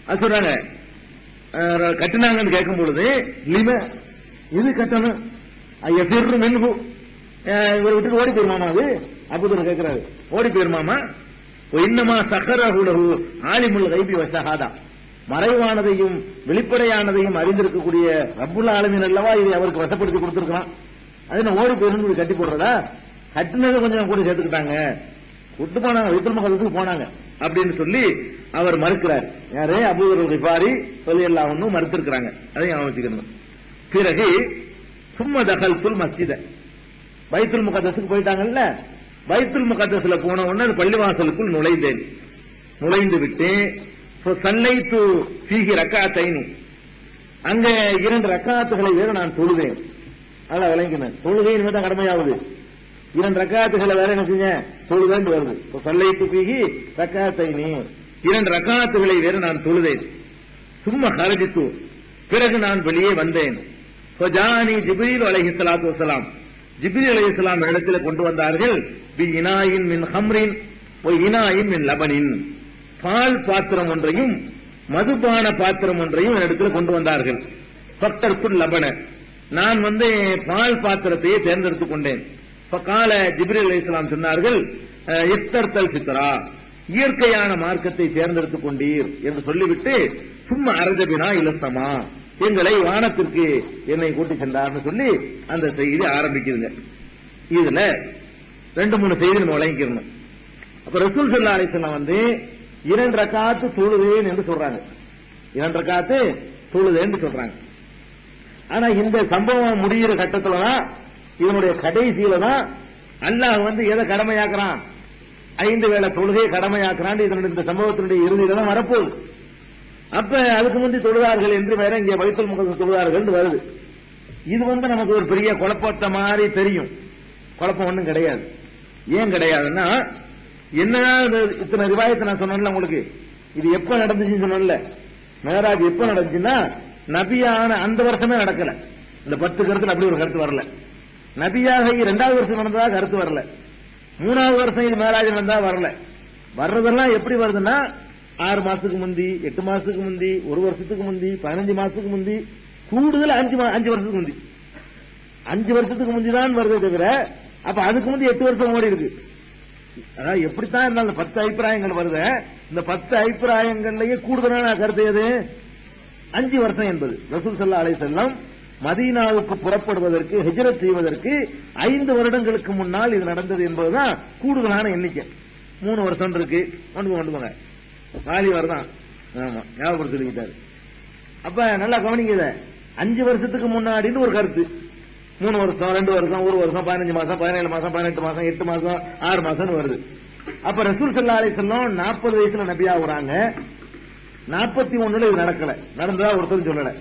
அது சொல்றாங்க கட்டினாங்கன்னு கேட்கும் பொழுது லிம இது கட்டணும் ஐயர் மின்ஹு இவரை விட்டு ஓடி போயிருமாமா? அது அபூதர் கேட்கிறாரு, ஓடி போயிருமாமா? இன்னமா சஹரஹு ஆலிமுல் கைபி வஷஹாதா, மறைவானதையும் வெளிப்படையானதையும் அறிந்திருக்கக்கூடிய ரப்புல் ஆலமீன் அல்லவா இதை அவருக்கு வசப்படுத்தி கொடுத்திருக்கான். அது நான் ஓடி போயிருந்து கட்டி போடுறதா? கட்டினதை கொஞ்சம் கூட சேர்த்துக்கிட்டாங்க, விட்டு போனாங்க, வைத்துல் முகத்துக்கு போனாங்க அப்படின்னு சொல்லி அவர் மறுக்கிறார். யாரு? அபூதர் கிஃபாரி ரலியல்லாஹு அன்ஹு மறுத்திருக்கிறாங்க. அதையும் ஞாபகம். பிறகு சும்ம தகல்துல் மஸ்ஜித, பைத்துல் முகத்தஸுக்கு போயிட்டாங்கல்ல, பைத்துல் முகத்தஸ்ல போன உடனே பள்ளிவாசலுக்குள் நுழைந்து விட்டு சல்லைத்து ஃபீஹி ரக்காத்தைனி, அங்க 2 ரக்காத்துகளை வேற நான் தொழுவேன். அதான் விளங்கினேன். தொழுகை இனிமேதான் கடமையாகுது. 2 ரக்காத்துகளை வேற என்ன செஞ்ச தொழுவேன் வருது. சல்லைத்து ஃபீஹி ரக்காத்தைனி, 2 ரக்காத்துகளை வேற நான் தொழுதேன். சும்மா ஹரஜித்து, பிறகு நான் வெளியே வந்தேன். ஃபஜானி ஜிப்ரீல் அலைஹிஸ்ஸலாத்து வஸ்ஸலாம், ஜிப்ரீல் அலைஹிஸ்ஸலாம் இடத்துல கொண்டு வந்தார்கள். பி இனாயின் மின் ஹம்ரின் வ இனாயின் மின் லபனின், பால் பாத்திரம் ஒன்றையும் மதுபான பாத்திரம் ஒன்றையும் இடத்துல கொண்டு வந்தார்கள். ஃபக்தர்துல் லபன, நான் பால் பாத்திரத்தையே தேர்ந்தெடுத்துக் கொண்டேன். ஃபகால ஜிப்ரீல் அலைஹிஸ்ஸலாம் சொன்னார்கள், இஃப்தர்தல் ஃபித்ரா, இயற்கையான மார்க்கத்தை தேர்ந்தெடுத்துக் கொண்டீர் என்று சொல்லிவிட்டு சும்மா அரஜபினா இலசமா, எங்களை வானத்திற்கு என்னை கூட்டி சென்றார்னு சொல்லி அந்த செய்தி ஆரம்பிக்குதுங்க. இதுல 2-3 செய்தி நம்ம வழங்கிக்கணும். அப்ப ரசூல் ஸல்லல்லாஹு அலைஹி வஸல்லம் 2 ரக்காத்து தொழுதேன் என்று சொல்றாங்க. 2 ரக்காத்து தொழுதேன்னு சொல்றாங்க. ஆனா இந்த சம்பவம் முடிகிற கட்டத்துல தான், இதனுடைய கடைசியில தான் அல்லாஹ் எதை கடமையாக்குறான், 5 வேளை தொழுகையை கடமையாக்குறான். இதனுடைய இந்த சம்பவத்தினுடைய இறுதியில தான் வரப்போகுது. அப்ப அதுக்கு முந்தி தொழுதார்கள் என்று வேற இங்க பைத்துல் முகத்தஸ் தொழுதார்கள் வருது. இது நமக்கு ஒரு பெரிய குழப்பத்த மாதிரி தெரியும். குழப்பம் ஒண்ணும் கிடையாது. ஏன் கிடையாதுன்னா, என்ன இத்தனை ரிவாயத்தை நான் சொன்னேன்ல உங்களுக்கு, இது எப்ப நடந்துச்சுன்னு சொன்னேன்ல, மேராஜ் எப்ப நடந்துச்சுன்னா நபியான அந்த வருஷமே நடக்கல. இந்த 10 கருத்துல அப்படி ஒரு கருத்து வரல. நபியாக 2வது வருஷம் நடந்ததாக கருத்து வரல. 3வது வருஷம் இது மேராஜ் நடந்தா வரல. வர்றதெல்லாம் எப்படி வருதுன்னா 6 மாசத்துக்கு முந்தி, 8 மாசத்துக்கு முந்தி, 1 வருஷத்துக்கு முந்தி, 15 மாசத்துக்கு முந்தி, கூடுதல் 5 வருஷத்துக்கு முந்தி. 5 வருஷத்துக்கு முந்தி தான் வருதே தவிர, அப்ப அதுக்கு முந்தி 8 வருஷம் ஓடி இருக்கு. அதாவது எப்படித்தான் இருந்தாலும் 10 அபிப்பிராயங்கள் வருது. இந்த 10 அபிப்பிராயங்கள்லயே கூடுதலான கருத்து எது? 5 வருஷம் என்பது. ரசூல் ஸல்லல்லாஹு அலைஹி வஸல்லம் மதீனாவுக்கு புறப்படுவதற்கு, ஹிஜ்ரத் செய்வதற்கு 5 வருடங்களுக்கு முன்னால் இது நடந்தது என்பதுதான் கூடுதலான எண்ணிக்கை. 3 வருஷம் இருக்கு. கொண்டு வாலிபர் தான். ஆமா, ஞாபகம் சொல்லிக்கிட்டாரு. அப்ப நல்லா கவனிங்க. 5 வருஷத்துக்கு முன்னாடின்னு ஒரு கருத்து, 3 வருஷம், 2 வருஷம், 1 வருஷம், 15 மாசம், 17 மாசம், 18 மாசம், 8 மாசம், 6 மாசம் வருது. அப்ப ரசூல் ஸல்லல்லாஹு அலைஹி வஸல்லம் 40 வயசுல நபியா வராங்க. 41 இது நடக்கல. நடந்ததா ஒருத்தரும் சொல்லல.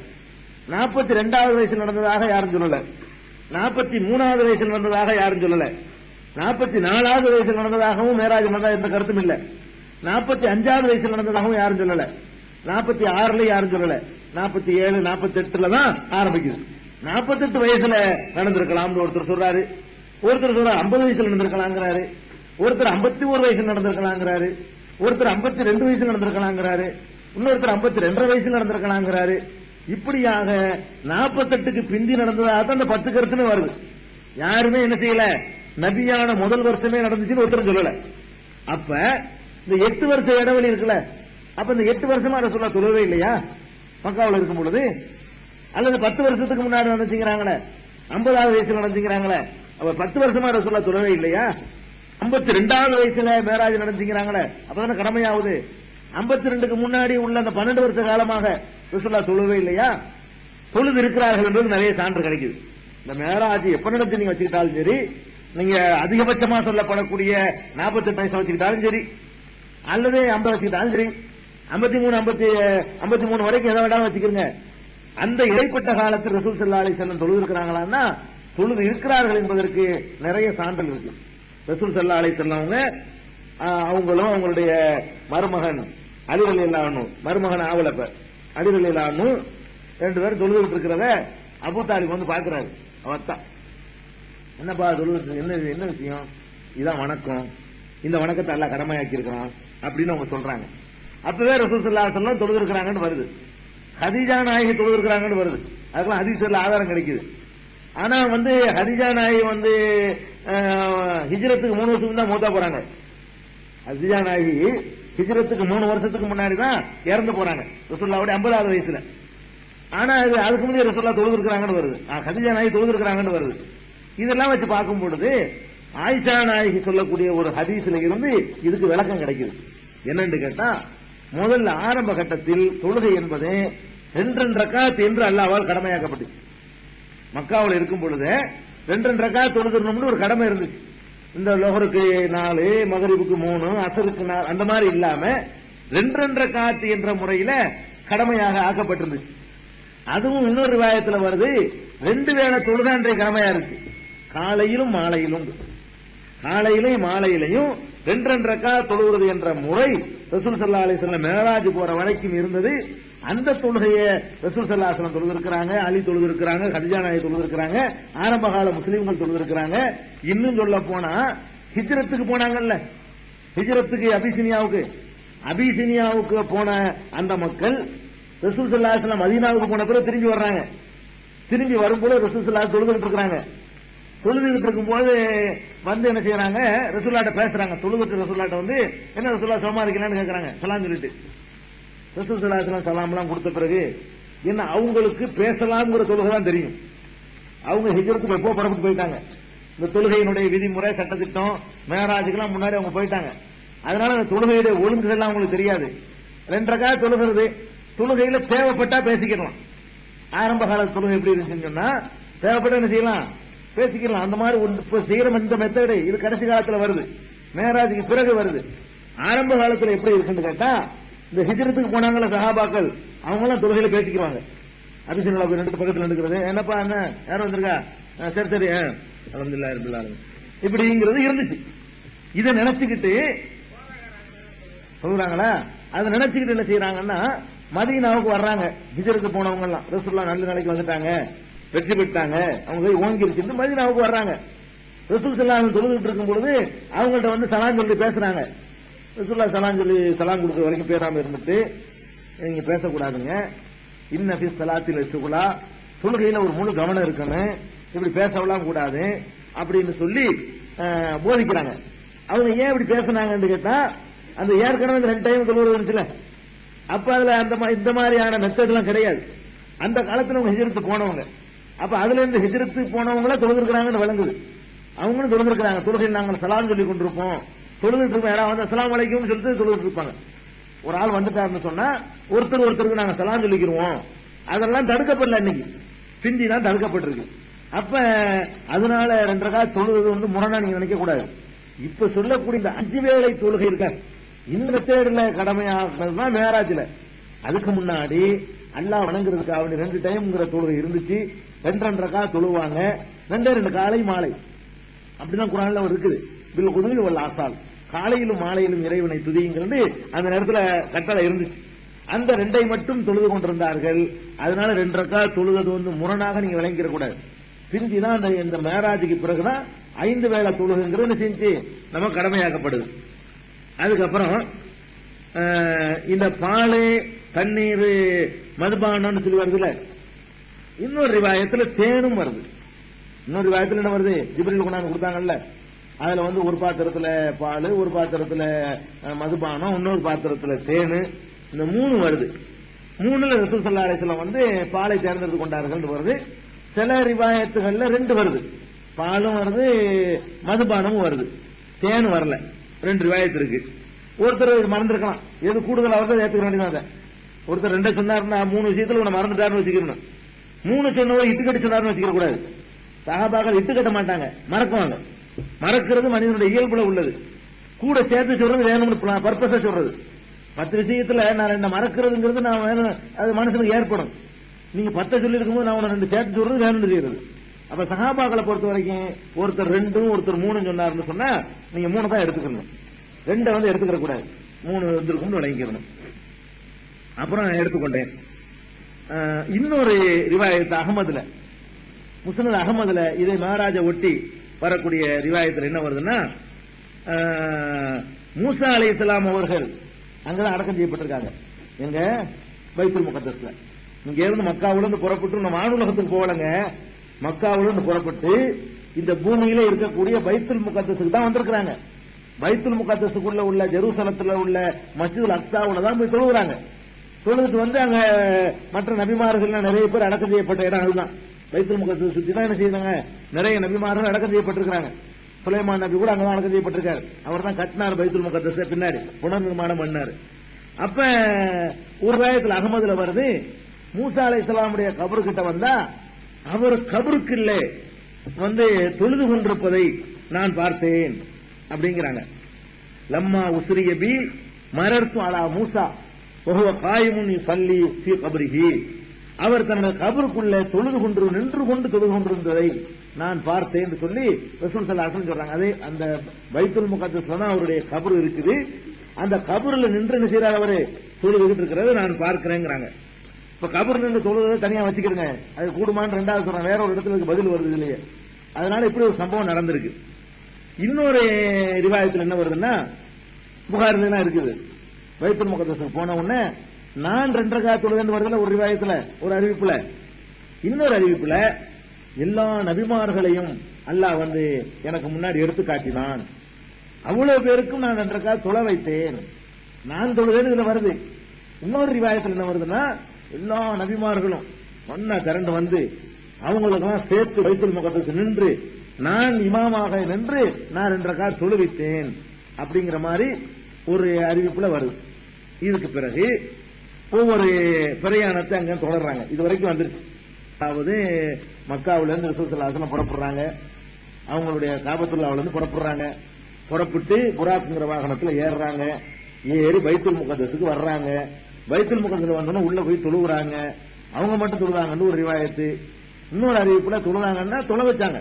42வது வயசுல நடந்ததாக யாரும் சொல்லல. 43வது வயசுல நடந்ததாக யாரும் சொல்லல. 44வது வயசுல நடந்ததாகவும் மேராஜ் நடந்தா எந்த கருத்தும் இல்ல. 45வது வயசுல நடந்ததாகவும் யாரும் சொல்லல. 46ல யாரும் சொல்லல. 47, 48ல தான் ஆரம்பிக்குது. 48 வயசுல நடந்திருக்கலாம் ஒருத்தர் சொல்றாரு. ஒருத்தர் சொல்றாரு 50 வயசுல நடந்திருக்கலாங்கிறாரு. ஒருத்தர் 51 வயசுல நடந்திருக்கலாங்கிறாரு. ஒருத்தர் 52 வயசுல நடந்திருக்கலாங்கிறாரு. இன்னொருத்தர் 52 வயசுல நடந்திருக்கலாங்கிறாரு. இப்படியாக 48க்கு பிந்தி நடந்ததாக தான் அந்த 10 கருத்துன்னு வருது. யாருமே என்ன செய்யல, நபியான முதல் வருஷமே நடந்துச்சுன்னு ஒருத்தரும் சொல்லல. அப்ப இந்த 8 வருஷ இடைவெளி இருக்குல்ல, அப்ப இந்த 8 வருஷமா ரசூலுல்லாஹ் தொழவே இல்லையா மக்காவுல இருக்கும் பொழுது? அல்லது 10 வருஷத்துக்கு முன்னாடி நடந்துச்சுங்கிறாங்களே, 50வது வயசுல நடந்துங்கிறாங்களே, அப்ப 10 வருஷமா ரசூலுல்லாஹ் தொழவே இல்லையா? 52வது வயசுல மேராஜ் நடந்துங்கிறாங்களே, அப்பதானே கடமையாகுது. 52க்கு முன்னாடி உள்ள அந்த 12 வருஷ காலமாக ரசூலுல்லாஹ் தொழவே இல்லையா? தொழுது இருக்கிறார்கள் என்பது நிறைய சான்று கிடைக்குது. இந்த மேராஜ் எப்ப நடந்து நீங்க வச்சுக்கிட்டாலும் சரி, நீங்க அதிகபட்சமா சொல்லப்படக்கூடிய 48 வயசு வச்சுக்கிட்டாலும் சரி, அல்லது 50 வச்சுக்கிட்டாலும் சரி, 53 வரைக்கும் எதை வேண்டாலும் வச்சுக்கிறங்க. அந்த இடைப்பட்ட காலத்தில் ரசூல் ஸல்லல்லாஹு அலைஹி வஸல்லம் தொழுது இருக்கிறாங்களான்னா தொழுது இருக்கிறார்கள் என்பதற்கு நிறைய சான்றுகள் இருக்கு. ரசூல் ஸல்லல்லாஹு அலைஹி வஸல்லம் அவங்களும் அவங்களுடைய மருமகன் அலி ரலியல்லாஹு அன்ஹு, மருமகன் ஆவலப்ப அலி ரலியல்லாஹு அன்ஹு 2 பேரும் தொழுதுட்டு இருக்கிறத அபூ தாலிப் வந்து பாக்குறாரு. அவர்தான், என்னப்பா தொழுது, என்ன விஷயம்? இதான் வணக்கம், இந்த வணக்கத்தை அல்லாஹ் கடமையாக்கி இருக்கிறான் அப்படின்னு அவங்க சொல்றாங்க. அப்பவே ரசூல் ஸல்லல்லாஹு அலைஹி வஸல்லம் தொழுது இருக்கிறாங்கன்னு வருது, ஹதீஜா நாயகி தொழுது இருக்கிறாங்கன்னு வருது. அதுக்கெல்லாம் ஹதீஸ்ல ஆதாரம் கிடைக்குது. ஆனா வந்து ஹதீஜா நாயகி வந்து ஹிஜ்ரத்துக்கு 3 வருஷம் தான் மூத்தா போறாங்க. ஹதீஜா நாயகி ஹிஜ்ரத்துக்கு 3 வருஷத்துக்கு முன்னாடி தான் இறந்து போறாங்க, ரசூலுல்லாஹ்வுடைய 50வது வயசுல. ஆனா அதுக்கு முன்னாடி ரசூலுல்லாஹ் தொழுது இருக்கிறாங்கன்னு வருது, ஹதீஜா நாயகி தொழுது இருக்கிறாங்கன்னு வருது. இதெல்லாம் வச்சு பார்க்கும் பொழுது ஆயிஷா நாயகி சொல்லக்கூடிய ஒரு ஹதீஸ்ல இருந்து இதுக்கு விளக்கம் கிடைக்குது. என்னன்னு கேட்டா, முதல்ல ஆரம்ப கட்டத்தில் தொழுகை என்பது 2 ரக்காத் என்று அல்லாஹ்வால் கடமையாக்கப்பட்டுச்சு. மக்காவில் இருக்கும் பொழுது 2 ரக்காத் தொழுகணும்னு ஒரு கடமை இருந்துச்சு. இந்த லோஹருக்கு 4, மகரிபுக்கு 3, அசருக்கு 4 அந்த மாதிரி இல்லாம 2 ரக்காத் என்ற முறையில கடமையாக ஆக்கப்பட்டிருந்துச்சு. அதுவும் இன்னொரு ரிவாயத்துல வருது, 2 வேளை தொழுதான்றைய கடமையா இருக்கு. காலையிலும் மாலையிலும், காலையிலையும் மாலையிலையும் 2 ரக்காத் தொழுகிறது என்ற முறை ரசூல் ஸல்லல்லாஹு அலைஹி வஸல்லம் மிஅராஜ் போற வரைக்கும் இருந்தது. அந்த தொழுகையை ரசூல் ஸல்லல்லாஹு அலைஹி வஸல்லம் தொழுது இருக்கிறாங்க, அலி தொழுது இருக்கிறாங்க, ஹதீஜா நாயகி தொழுது இருக்கிறாங்க, ஆரம்ப கால முஸ்லிம்கள் தொழுது இருக்கிறாங்க. இன்னும் சொல்ல போனா ஹிஜ்ரத்துக்கு போனாங்கல்ல, ஹிஜ்ரத்துக்கு அபிசீனியாவுக்கு போன அந்த மக்கள் ரசூல் ஸல்லல்லாஹு அலைஹி வஸல்லம் மதீனாவுக்கு போன பிறகு திரும்பி வர்றாங்க. திரும்பி வரும்போது ரசூல் ஸல்லல்லாஹு அலைஹி வஸல்லம் தொழுதுட்டு இருக்காங்க. தொழுதுகிட்டு இருக்கும்போது வந்து என்ன செய்யறாங்க, ரசூலுல்லாஹ்ட்ட பேசுறாங்க. தொழுதுட்டு ரசூலுல்லாஹ்ட்ட வந்து, என்ன ரசூலுல்லாஹ் சும்மா இருக்கீங்களான்னு கேக்குறாங்க. சலாம் சொல்லிட்டு ரசூல் ஸல்லல்லாஹு அலைஹி வஸல்லம் சலாம்லாம் கொடுத்த பிறகு என்ன அவங்களுக்கு பேசலாம்ங்கிற தொழுகை தான் தெரியும். அவங்க ஹிஜ்ரத்துக்கு எப்போ புறப்பட்டு போயிட்டாங்க. இந்த தொழுகையினுடைய விதிமுறை சட்டத்திட்டம் மேராஜுக்கெல்லாம் முன்னாடி அவங்க போயிட்டாங்க. அதனால அந்த தொழுகையுடைய ஒழுங்குகள் எல்லாம் அவங்களுக்கு தெரியாது. 2 ரக்காத் தொழுகிறது, தொழுகையில தேவைப்பட்டா பேசிக்கலாம். ஆரம்ப கால தொழுகை எப்படி இருந்துச்சுன்னு சொன்னா, தேவைப்பட்ட என்ன செய்யலாம், பேசிக்கலாம். அந்த மாதிரி இப்ப செய்யற இந்த மெத்தடு இது கடைசி காலத்துல வருது, மேராஜுக்கு பிறகு வருது. ஆரம்ப காலத்துல எப்படி இருக்குன்னு கேட்டா, இந்த ஹிஜ்ரத்துக்கு போனாங்கல்ல சஹாபாக்கள், அவங்க எல்லாம் தொழுகையில பேசிக்குவாங்க. அபிசீனியா 2 பக்கத்துல இருக்கிறது, என்னப்பா என்ன யாரும் வந்திருக்கா, சரி சரி அல்ஹம்துலில்லாஹ் ரப்பில் ஆலமீன் இப்படிங்கிறது இருந்துச்சு. இதை நினைச்சுக்கிட்டு சொல்றாங்களா, அதை நினைச்சுக்கிட்டு என்ன செய்யறாங்கன்னா, மதீனாவுக்கு வர்றாங்க. ஹிஜ்ரத்துக்கு போனவங்க எல்லாம் ரசூலுல்லாஹ் நல்ல நிலைக்கு வந்துட்டாங்க, வெற்றி பெற்றாங்க, அவங்க ஓங்கிருச்சு, மதீனாவுக்கு வர்றாங்க. ரசூல் ஸல்லல்லாஹு அலைஹி வஸல்லம் தொழுதுட்டு இருக்கும் பொழுது அவங்கள்ட்ட வந்து சலாம் சொல்லி பேசுறாங்க. ரசூலுல்லாஹ் சலாம் கொடுக்க வரைக்கும் பேராம இருந்துட்டு, நீங்க பேசக்கூடாதுங்க, இன்ன ஃபி ஸலாத்தில் ஷுகுலா, தொழுகையில ஒரு முழு கவனம் இருக்கணும், இப்படி பேசலாம் கூடாது அப்படின்னு சொல்லி போதிக்கிறாங்க. அவங்க ஏன் இப்படி பேசினாங்கன்னு கேட்டா, அந்த ஏற்கனவே 2 டைம் தொழுவது இருந்துச்சுல, அப்ப அதுல இந்த மாதிரியான மெத்தட் எல்லாம் கிடையாது. அந்த காலத்துல அவங்க ஹிஜ்ரத்துக்கு போனவங்க, அப்ப அதுல இருந்து ஹிஜ்ரத்துக்கு போனவங்கள தொழுதுருக்காங்கன்னு விளங்குது. அவங்களும் தொழுதுருக்காங்க. தொழுகையில் நாங்கள் சலாம் சொல்லி கொண்டிருப்போம், தொழுதுட்டு இருப்போம், யாராவது வந்து அஸ்ஸலாமு அலைக்கும் சொல்லிட்டு தொழுதுட்டு இருப்பாங்க. ஒரு ஆள் வந்துட்டாருன்னு சொன்னா ஒருத்தருக்கு நாங்க சலாம் சொல்லிக்கிறோம். அதெல்லாம் தடுக்கப்படல, இன்னைக்கு பிந்தி தான் தடுக்கப்பட்டிருக்கு. அப்ப அதனால 2 ரக்காத் தொழுவது வந்து முரணா நீங்க நினைக்க கூடாது. இப்ப சொல்லக்கூடிய இந்த 5 வேளை தொழுகை இருக்க, இந்த மெத்தேடுல கடமையாகிறதுதான் மேராஜ்ல. அதுக்கு முன்னாடி அல்லாஹ் வணங்குறதுக்காக 2 டைம்ங்கிற தொழுகை இருந்துச்சு. 2 ரக்காத் தொழுவாங்க, 2 காலை மாலை, அப்படிதான் குர்ஆன்ல இருக்குது. பில் குதுவி வல் ஆசால், காலையிலும் மாலையிலும் இறைவனை துதிங்கிறது அந்த நேரத்துல கட்டளை இருந்துச்சு. அந்த 2ஐ மட்டும் தொழுது கொண்டிருந்தார்கள். அதனால 2 ரக்காத் தொழுவது வந்து முரணாக நீங்க விளங்கிட கூடாது. பிந்திதான் இந்த மேராஜுக்கு பிறகுதான் 5 வேளை தொழுகுங்கிறது செஞ்சு நம்ம கடமையாக்கப்படுது. அதுக்கப்புறம் இந்த பால், தண்ணீர், மதுபானம்னு சொல்லி வருதுல, இன்னொரு ரிவாயத்துல தேனும் வருது. இன்னொரு ரிவாயத்துல என்ன வருது, ஜிப்ரீல் கொண்டாந்து கொடுத்தாங்கல்ல, அதுல வந்து ஒரு பாத்திரத்துல பால், ஒரு பாத்திரத்துல மதுபானம், இன்னொரு பாத்திரத்துல தேனு, இந்த 3 வருது. 3ல ரசூல் ஸல்லல்லாஹு அலைஹி வஸல்லம் வந்து பாலை தேர்ந்தெடுத்து கொண்டார்கள் வருது. சில ரிவாயத்துகள்ல 2 வருது, பாலும் வருது மதுபானமும் வருது, தேன் வரல. 2 ரிவாயத்து இருக்கு. ஒருத்தர் மறந்துருக்கலாம், எது கூடுதல் அவர்கள் ஏற்றுக்க வேண்டியதான். ஒருத்தர் 2 சொன்னாருன்னா 3 விஷயத்துல உன்னை மறந்துட்டாருன்னு வச்சுக்கணும். 3 சொன்னவர் இட்டுக்கட்டு சொன்னாருன்னு வச்சுக்க கூடாது. சஹாபாக்கள் இட்டுக்கட்ட மாட்டாங்க, மறக்குவாங்க. மறக்கிறது மனிதனுடைய இயல்புல உள்ளது. கூட சேர்த்து சொல்றது வேணும்னு பர்பஸா சொல்றது. 10 விஷயத்துல நான் 2 மறக்கிறதுங்கிறது நான் வேணும், அது மனுஷனுக்கு ஏற்படும். நீங்க 10 சொல்லி இருக்கும்போது நான் 2 சேர்த்து சொல்றது வேணும்னு செய்யறது. அப்ப சஹாபாக்களை பொறுத்த வரைக்கும் ஒருத்தர் 2 ஒருத்தர் 3 சொன்னாருன்னு சொன்னா நீங்க 3 தான் எடுத்துக்கணும். 2 வந்து எடுத்துக்கிற கூடாது, 3 இருந்திருக்கும் விளங்கிக்கணும். அப்புறம் எடுத்துக்கொண்டேன். இன்னொரு ரிவாயத் அகமதுல, முஸ்னத் அகமதுல இதை மேராஜ ஒட்டி வரக்கூடிய ரிவாயத்தில் என்ன வருதுன்னா, மூசா அலைஹிஸ்ஸலாம் அவர்கள் அங்கதான் அடக்கம் செய்யப்பட்டிருக்காங்க. எங்க பைத்துல் முகத்தஸ்ல. இங்க இருந்து மக்காவுல இருந்து புறப்பட்டு நம்ம வானுலகத்துக்கு போகலங்க, மக்காவுல இருந்து புறப்பட்டு இந்த பூமியில இருக்கக்கூடிய பைத்துல் முகத்தஸுக்கு தான் வந்திருக்கிறாங்க. பைத்துல் முகத்தஸுக்குள்ள உள்ள ஜெருசலத்துல உள்ள மஸ்ஜிதுல் அக்ஸாவுல தான் போய் தொழுகிறாங்க. தொழுதுட்டு வந்து அங்க மற்ற நபிமார்கள் நிறைய பேர் அடக்கம் செய்யப்பட்ட இடம் அதுதான். பைத்துல் முகத்தஸை சுத்தி தான் என்ன செய்தாங்க, நிறைய நபிமார்கள் அடக்கம் செய்யப்பட்டிருக்கிறாங்க. சுலைமான் நபி கூட அங்கதான் அடக்கம் செய்யப்பட்டிருக்காரு. அவர் தான் கட்டினார் பைத்துல் முகத்தஸை, பின்னாடி புனர் நிர்மாணம் பண்ணாரு. அப்ப ஒரு ரிவாயத்தில் அகமதுல வருது, மூசா அலைஹிஸ்ஸலாமுடைய கபரு கிட்ட வந்தா அவர் கபருக்குள்ளே வந்து தொழுது கொண்டிருப்பதை நான் பார்த்தேன் அப்படிங்கிறாங்க. லம்மா உஸ்ரிய பி மரர்த்து அலா மூசா வஹுவ காயிமுன் யுஸல்லி ஃபீ கப்ரிஹி, அவர் தனது கபருக்குள்ளே தொழுது கொண்டு நின்று கொண்டு தொழுது கொண்டிருந்ததை நான் பார்த்தேன் என்று சொல்லி ரசூல் ஸல்லல்லாஹு அலைஹி வஸல்லம் சொல்றாங்க. அதே அந்த பைத்துல் முகத்தஸ்ல தான் அவருடைய கபர் இருக்குது. அந்த கபருல நின்று என்ன செய்யறாரு, அவரு தொழுதுகிட்டு இருக்கிறது நான் பார்க்கிறேங்கிறாங்க. இப்ப கபர் நின்று தொழுவதை தனியா வச்சுக்கிறேங்க, அது கூடுமான்னு 2வது சொல்றேன், வேற ஒரு இடத்துல பதில் வருது இல்லையே. அதனால இப்படி ஒரு சம்பவம் நடந்திருக்கு. இன்னொரு ரிவாயத்தில் என்ன வருதுன்னா, புகாரிலாம் இருக்குது, பைத்துல் முகத்தஸுக்கு போன உடனே நான் 2 ரக்காத் தொழுதேன்னு வருதுல ஒரு ரிவாயத்துல, ஒரு அறிவிப்புல. இன்னொரு அறிவிப்புல எல்லா நபிமார்களையும் அல்லாஹ் வந்து எனக்கு முன்னாடி எடுத்து காட்டினான், அவ்வளவு பேருக்கும் நான் 2 ரக்காத் தொழ வைத்தேன், நான் தொழுதேன்னு இதுல வருது. இன்னொரு ரிவாயத்தில் என்ன வருதுன்னா, எல்லா நபிமார்களும் ஒன்னா திரண்டு வந்து அவங்களுக்கெல்லாம் சேர்த்து பைத்துல் முகத்தஸ் நின்று நான் இமாமாக நின்று நான் 2 ரக்காத் தொழுவித்தேன் அப்படிங்கிற மாதிரி ஒரு அறிவிப்புல வருது. இதுக்கு பிறகு ஒவ்வொரு பிரயாணத்தை அங்க தொடர்றாங்க. இது வரைக்கும் வந்துருச்சு. அதாவது மக்காவுல இருந்து ரசூல் ஸல்லல்லாஹு அலைஹி வஸல்லம் புறப்படுறாங்க, அவங்களுடைய காபத்துல்லாஹ்ல இருந்து புறப்படுறாங்க. புறப்பட்டு புராக்குங்கிற வாகனத்துல ஏறுறாங்க, ஏறி பைத்துல் முகத்தஸுக்கு வர்றாங்க. பைத்துல் முகத்தஸ் வந்தோன்னா உள்ள போய் தொழுகிறாங்க. அவங்க மட்டும் தொழுதாங்கன்னு ஒரு ரிவாயத்து. இன்னொரு அறிவிப்புல தொழுதாங்கன்னா தொலை வச்சாங்க,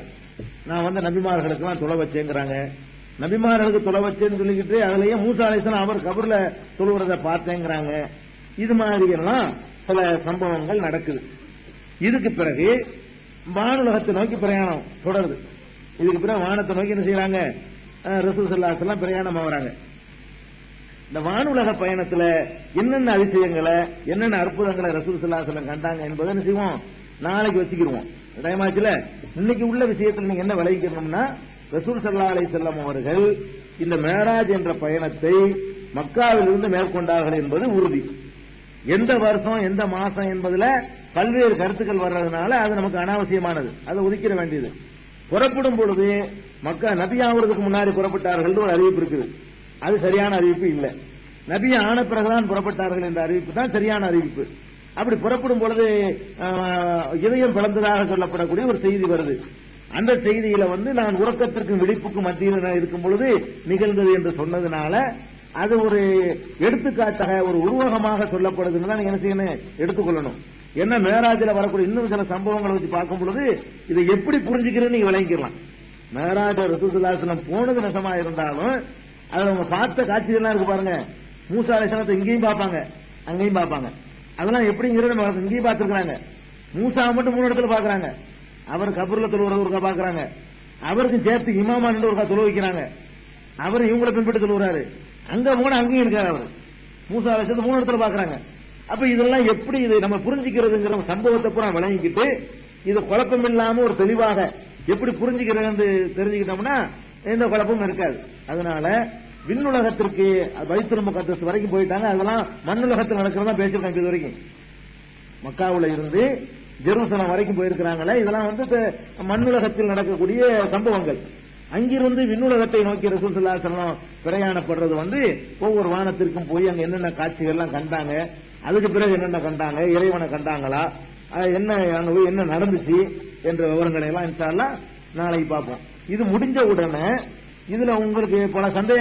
நான் வந்து நபிமார்களுக்கு எல்லாம் தொலை வச்சேங்கிறாங்க. நபிமார்களுக்கு தொலை வச்சேன்னு சொல்லிக்கிட்டு அதுலயே மூசா அலைஹிஸ்ஸலாம் அவர் கபர்ல தொழுகிறத பார்த்தேங்கிறாங்க. இது மாதிரி எல்லாம் சில சம்பவங்கள் நடக்குது. இதுக்கு பிறகு வானுலகத்தை நோக்கி பிரயாணம் தொடருது. இதுக்கு பிறகு வானத்தை நோக்கி என்ன செய்யறாங்க, ரசூல் ஸல்லல்லாஹு அலைஹி வஸல்லம் பிரயாணம் ஆகுறாங்க. இந்த வானுலக பயணத்துல என்னென்ன அதிசயங்களை என்னென்ன அற்புதங்களை ரசூல் ஸல்லல்லாஹு அலைஹி வஸல்லம் கண்டாங்க என்பதை என்ன செய்வோம், நாளைக்கு வச்சுக்கிடுவோம். டைம் ஆச்சுல. இன்னைக்கு உள்ள விஷயத்தில் நீங்க என்ன விளைவிக்கணும்னா, ரசூல் ஸல்லல்லாஹு அலைஹி வஸல்லம் அவர்கள் இந்த மேராஜ் என்ற பயணத்தை மக்காவிலிருந்து மேற்கொண்டார்கள் என்பது உறுதி. எந்த வருஷம் எந்த மாசம் என்பதுல பல்வேறு கருத்துக்கள் வர்றதுனால அது நமக்கு அனாவசியமானது, அதை ஒதுக்கிட வேண்டியது. புறப்படும் பொழுது மக்கா நபியாவதுக்கு முன்னாடி புறப்பட்டார்கள் ஒரு அறிவிப்பு இருக்குது, அது சரியான அறிவிப்பு இல்லை. நபி ஆன பிறகுதான் புறப்பட்டார்கள் என்ற அறிவிப்பு தான் சரியான அறிவிப்பு. அப்படி புறப்படும் பொழுது இதயம் பிளந்ததாக சொல்லப்படக்கூடிய ஒரு செய்தி வருது. அந்த செய்தியில வந்து நான் உறக்கத்திற்கும் விழிப்புக்கும் மத்தியில் இருக்கும் பொழுது நிகழ்ந்தது என்று சொன்னதுனால அது ஒரு எடுத்துக்காட்டாக ஒரு உருவகமாக சொல்லப்படுதுன்னு தான் நீங்க என்ன செய்யணும், எடுத்துக்கொள்ளணும். என்ன மேராஜில் வரக்கூடிய இன்னும் சில சம்பவங்களை வச்சு பார்க்கும் பொழுது இதை எப்படி புரிஞ்சுக்கிறேன்னு நீங்க விளங்கிக்கலாம். மேராஜ் ரசூலுல்லாஹி ஸல்லல்லாஹு அலைஹி வஸல்லம் போனது நெசமா இருந்தாலும் அதுல அவங்க பார்த்த காட்சிகள்லாம் இருக்கு பாருங்க. மூசா அலைஹிஸ்ஸலாத்தை இங்கேயும் பார்ப்பாங்க அங்கேயும் பார்ப்பாங்க. அதெல்லாம் எப்படிங்கிறது நம்ம இங்கேயும் பார்த்துருக்காங்க. மூசா மட்டும் 3 இடத்துல பாக்குறாங்க. அவர் கபூர்ல தொழுவுறது ஒருக்கா பாக்குறாங்க, அவருக்கு சேர்த்து இமாமா நின்று ஒருக்கா தொழு வைக்கிறாங்க, அவர் இவங்களை பின்பற்றி தொழுகிறாரு. அங்க போன அங்கேயும் இருக்காரு அவர். மூசா அலைஹிஸ்ஸலாத்தை 3 இடத்துல பாக்குறாங்க. அப்ப இதெல்லாம் எப்படி இது நம்ம புரிஞ்சுக்கிறதுங்கிற சம்பவத்தை பூரா விளங்கிக்கிட்டு இது குழப்பம் இல்லாம ஒரு தெளிவாக எப்படி புரிஞ்சுக்கிறது தெரிஞ்சுக்கிட்டோம்னா எந்த குழப்பமும் இருக்காது. அதனால விண்ணுலகத்திற்கு பைத்துல் முகத்தஸ் வரைக்கும் போயிட்டாங்க. அதெல்லாம் மண்ணுலகத்தில் நடக்கிறதா பேசிருக்காங்க. இது வரைக்கும் மக்காவுல இருந்து ஜெருசலம் வரைக்கும் போயிருக்கிறாங்களே, இதெல்லாம் வந்து மண்ணுலகத்தில் நடக்கக்கூடிய சம்பவங்கள். அங்கிருந்து விண்ணுலகத்தை நோக்கி ரசூல் ஸல்லல்லாஹு அலைஹி வஸல்லம் பிரயாணப்படுறது வந்து ஒவ்வொரு வானத்திற்கும் போய் அங்க என்னென்ன காட்சிகள் எல்லாம் கண்டாங்க, அதுக்கு பிறகு என்னென்ன கண்டாங்க, இறைவனை கண்டாங்களா, என்ன அங்க போய் என்ன நடந்துச்சு என்ற விவரங்களை எல்லாம் இன்ஷா அல்லாஹ் நாளைக்கு பார்ப்போம். இது முடிஞ்ச உடனே இதுல உங்களுக்கு பல சந்தேகம்